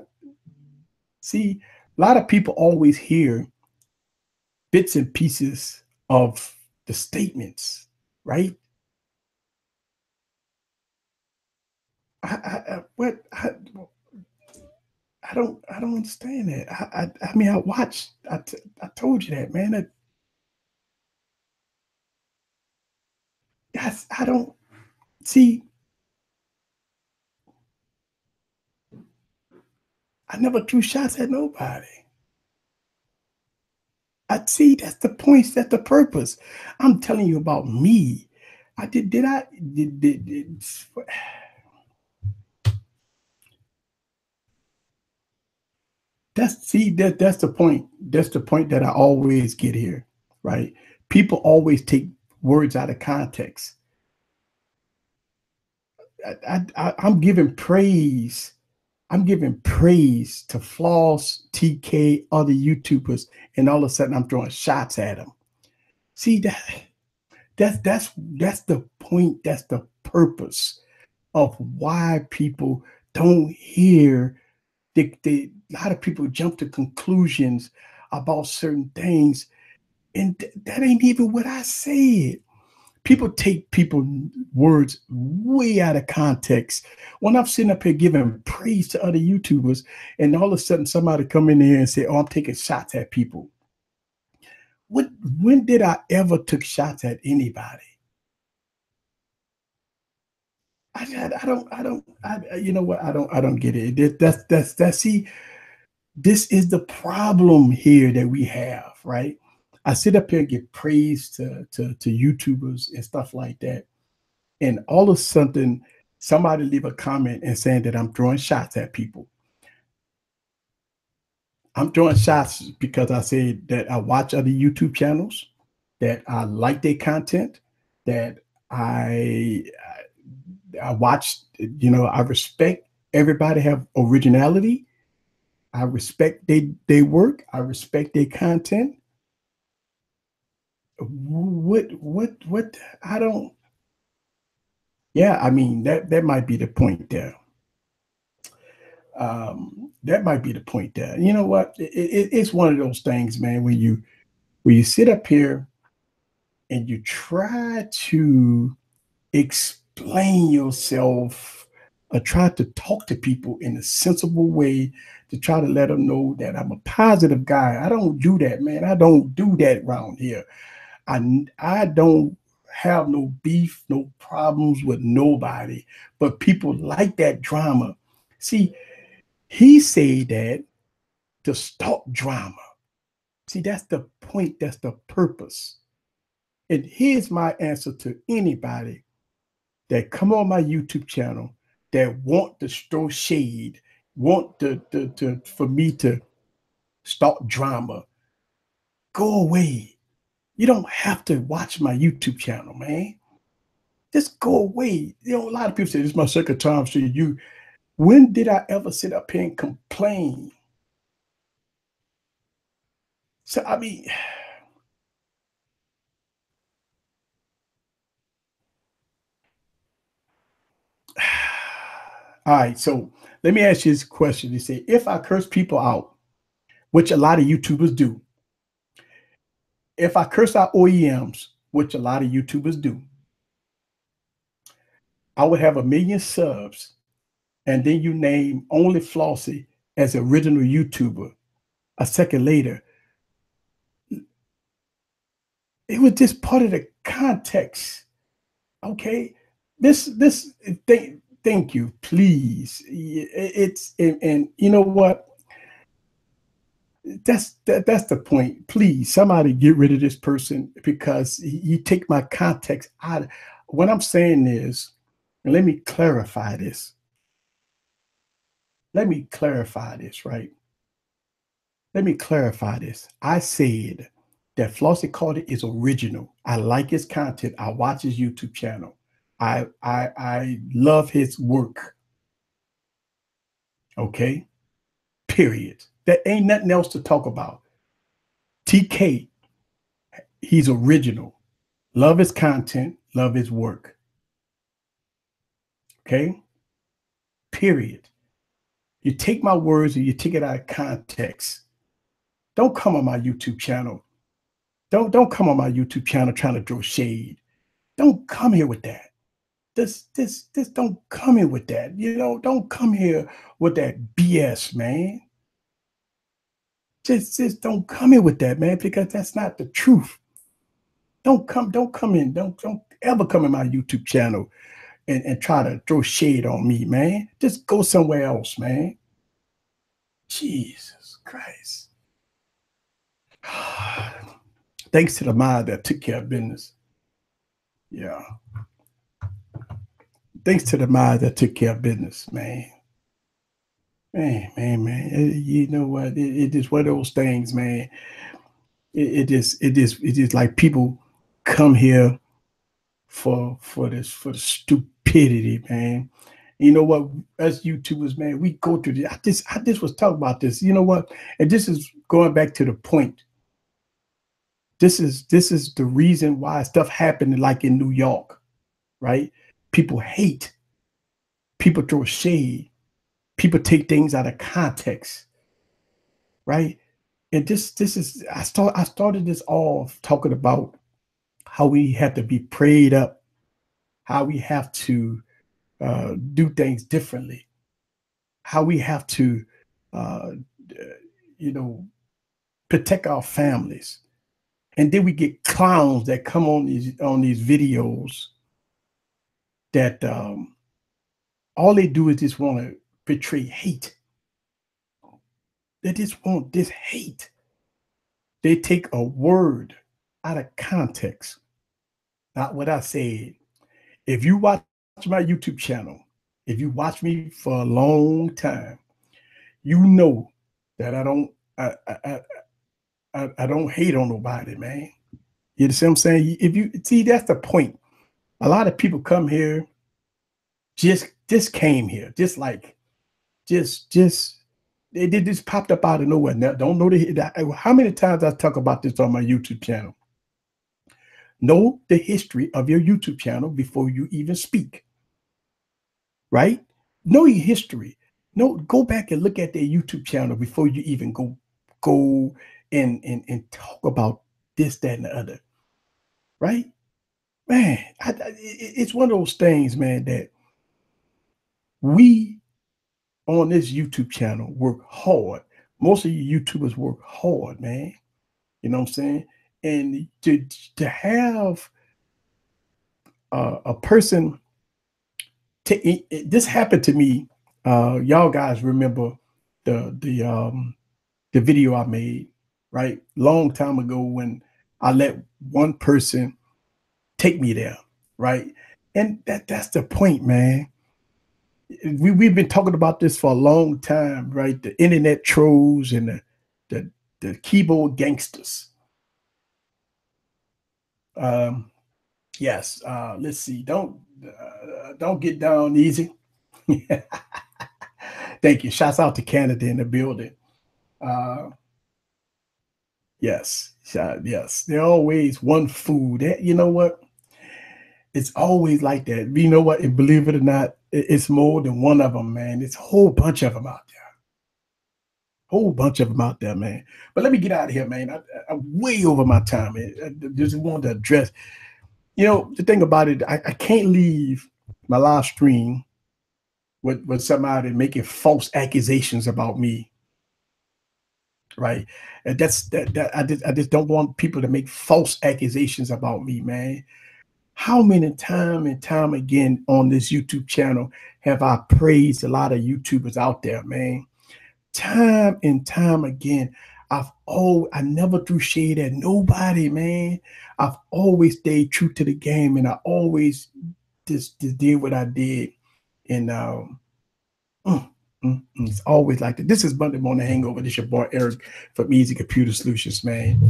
A: see a lot of people always hear bits and pieces of the statements, right? What I don't understand that. I mean I watched. I told you that, man. I don't see. I never threw shots at nobody. I see. That's the point. That's the purpose. I'm telling you about me. I did. Did I? Did that's see that's the point. That's the point that I always get here, right? People always take words out of context. I'm giving praise. I'm giving praise to Floss, TK, other YouTubers, and all of a sudden I'm throwing shots at them. See that's the point. That's the purpose of why people don't hear. A lot of people jump to conclusions about certain things, and that ain't even what I said. People take people's words way out of context. When I'm sitting up here giving praise to other YouTubers, and all of a sudden somebody come in here and say, "Oh, I'm taking shots at people." What? When did I ever took shots at anybody? You know what? I don't get it. That's see, this is the problem here that we have, right? I sit up here and give praise to YouTubers and stuff like that, and all of a sudden somebody leave a comment and saying that I'm throwing shots at people. I'm throwing shots because I said that I watch other YouTube channels, that I like their content, that I I watch, I respect everybody have originality. I respect they work. I respect their content. What I don't, yeah, I mean that might be the point there. That might be the point there. You know what? It's one of those things, man, when you sit up here and you try to explain yourself or try to talk to people in a sensible way to try to let them know that I'm a positive guy. I don't do that, man. I don't do that around here. I don't have no beef, no problems with nobody, but people like that drama. See, he said that to stop drama. See, that's the point, that's the purpose. And here's my answer to anybody that come on my YouTube channel that want to throw shade, want to for me to start drama. Go away. You don't have to watch my YouTube channel, man. Just go away. A lot of people say this is my second time seeing you. When did I ever sit up here and complain? So I mean, all right. So let me ask you this question. They say, if I curse people out, which a lot of YouTubers do, if I curse out OEMs, which a lot of YouTubers do, I would have 1 million subs, and then you name only Flossie as original YouTuber. A second later, it was just part of the context. Okay, this thank you, please. It's and you know what? That's the point. Please, somebody get rid of this person because you take my context out. What I'm saying is, and let me clarify this. Let me clarify this, right? Let me clarify this. I said that Flossie Carter is original. I like his content. I watch his YouTube channel. I love his work. Okay. Period. There ain't nothing else to talk about. TK, he's original. Love his content, love his work. Okay? Period. You take my words and you take it out of context. Don't come on my YouTube channel. Don't come on my YouTube channel trying to throw shade. Don't come here with that. This don't come here with that. Don't come here with that BS, man. Just don't come here with that, man, because that's not the truth. Don't come in. Don't ever come in my YouTube channel and try to throw shade on me, man. Just go somewhere else, man. Jesus Christ. Thanks to the mind that took care of business. Yeah. Thanks to the mind that took care of business, man. Man. You know what? It is one of those things, man. It is like people come here for the stupidity, man. You know what? As YouTubers, man, we go through this. I just was talking about this. You know what? And this is going back to the point. This is the reason why stuff happened like in New York, right? People hate, people throw shade, people take things out of context, right? And this is I started this off talking about how we have to be prayed up, how we have to do things differently, how we have to, uh, you know, protect our families, and then we get clowns that come on these videos that all they do is just want to portray hate. They just want this hate. They take a word out of context, not what I said. If you watch my YouTube channel, if you watch me for a long time, you know that I don't hate on nobody, man. You see what I'm saying? If you see, that's the point. A lot of people come here just came here, just like just they did just popped up out of nowhere. Now, don't know how many times I talk about this on my YouTube channel. Know the history of your YouTube channel before you even speak, right? Know your history. No, go back and look at their YouTube channel before you even go and talk about this, that, and the other, right? Man, it's one of those things, man, that we on this YouTube channel work hard. Most of you YouTubers work hard, man. You know what I'm saying? And to have a person this happened to me. Y'all guys remember the video I made, right? Long time ago when I let one person take me there, right? And that's the point, man. We've been talking about this for a long time, right? The internet trolls and the, the keyboard gangsters. Um, yes, let's see. Don't get down easy. Thank you. Shouts out to Canada in the building. Uh, yes, yes. There always one food. You know what? It's always like that. You know what? And believe it or not, it's more than one of them, man. It's a whole bunch of them out there. Whole bunch of them out there, man. But let me get out of here, man. I'm way over my time. I just wanted to address. You know, the thing about it, I can't leave my live stream with somebody making false accusations about me, right? And that I just don't want people to make false accusations about me, man. How many time and time again on this YouTube channel have I praised a lot of YouTubers out there, man? Time and time again. I never threw shade at nobody, man. I've always stayed true to the game, and I always just did what I did. And it's always like that. This is Monday Morning Hangover. This is your boy Eric from Easy Computer Solutions, man.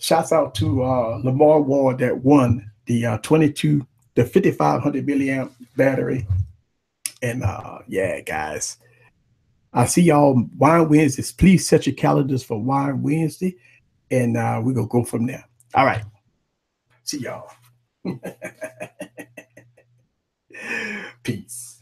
A: Shouts out to Lamar Ward that won the 5500 milliamp battery. And yeah, guys, I see y'all Wine Wednesdays. Please set your calendars for Wine Wednesday, and we're gonna go from there. All right, see y'all. Peace.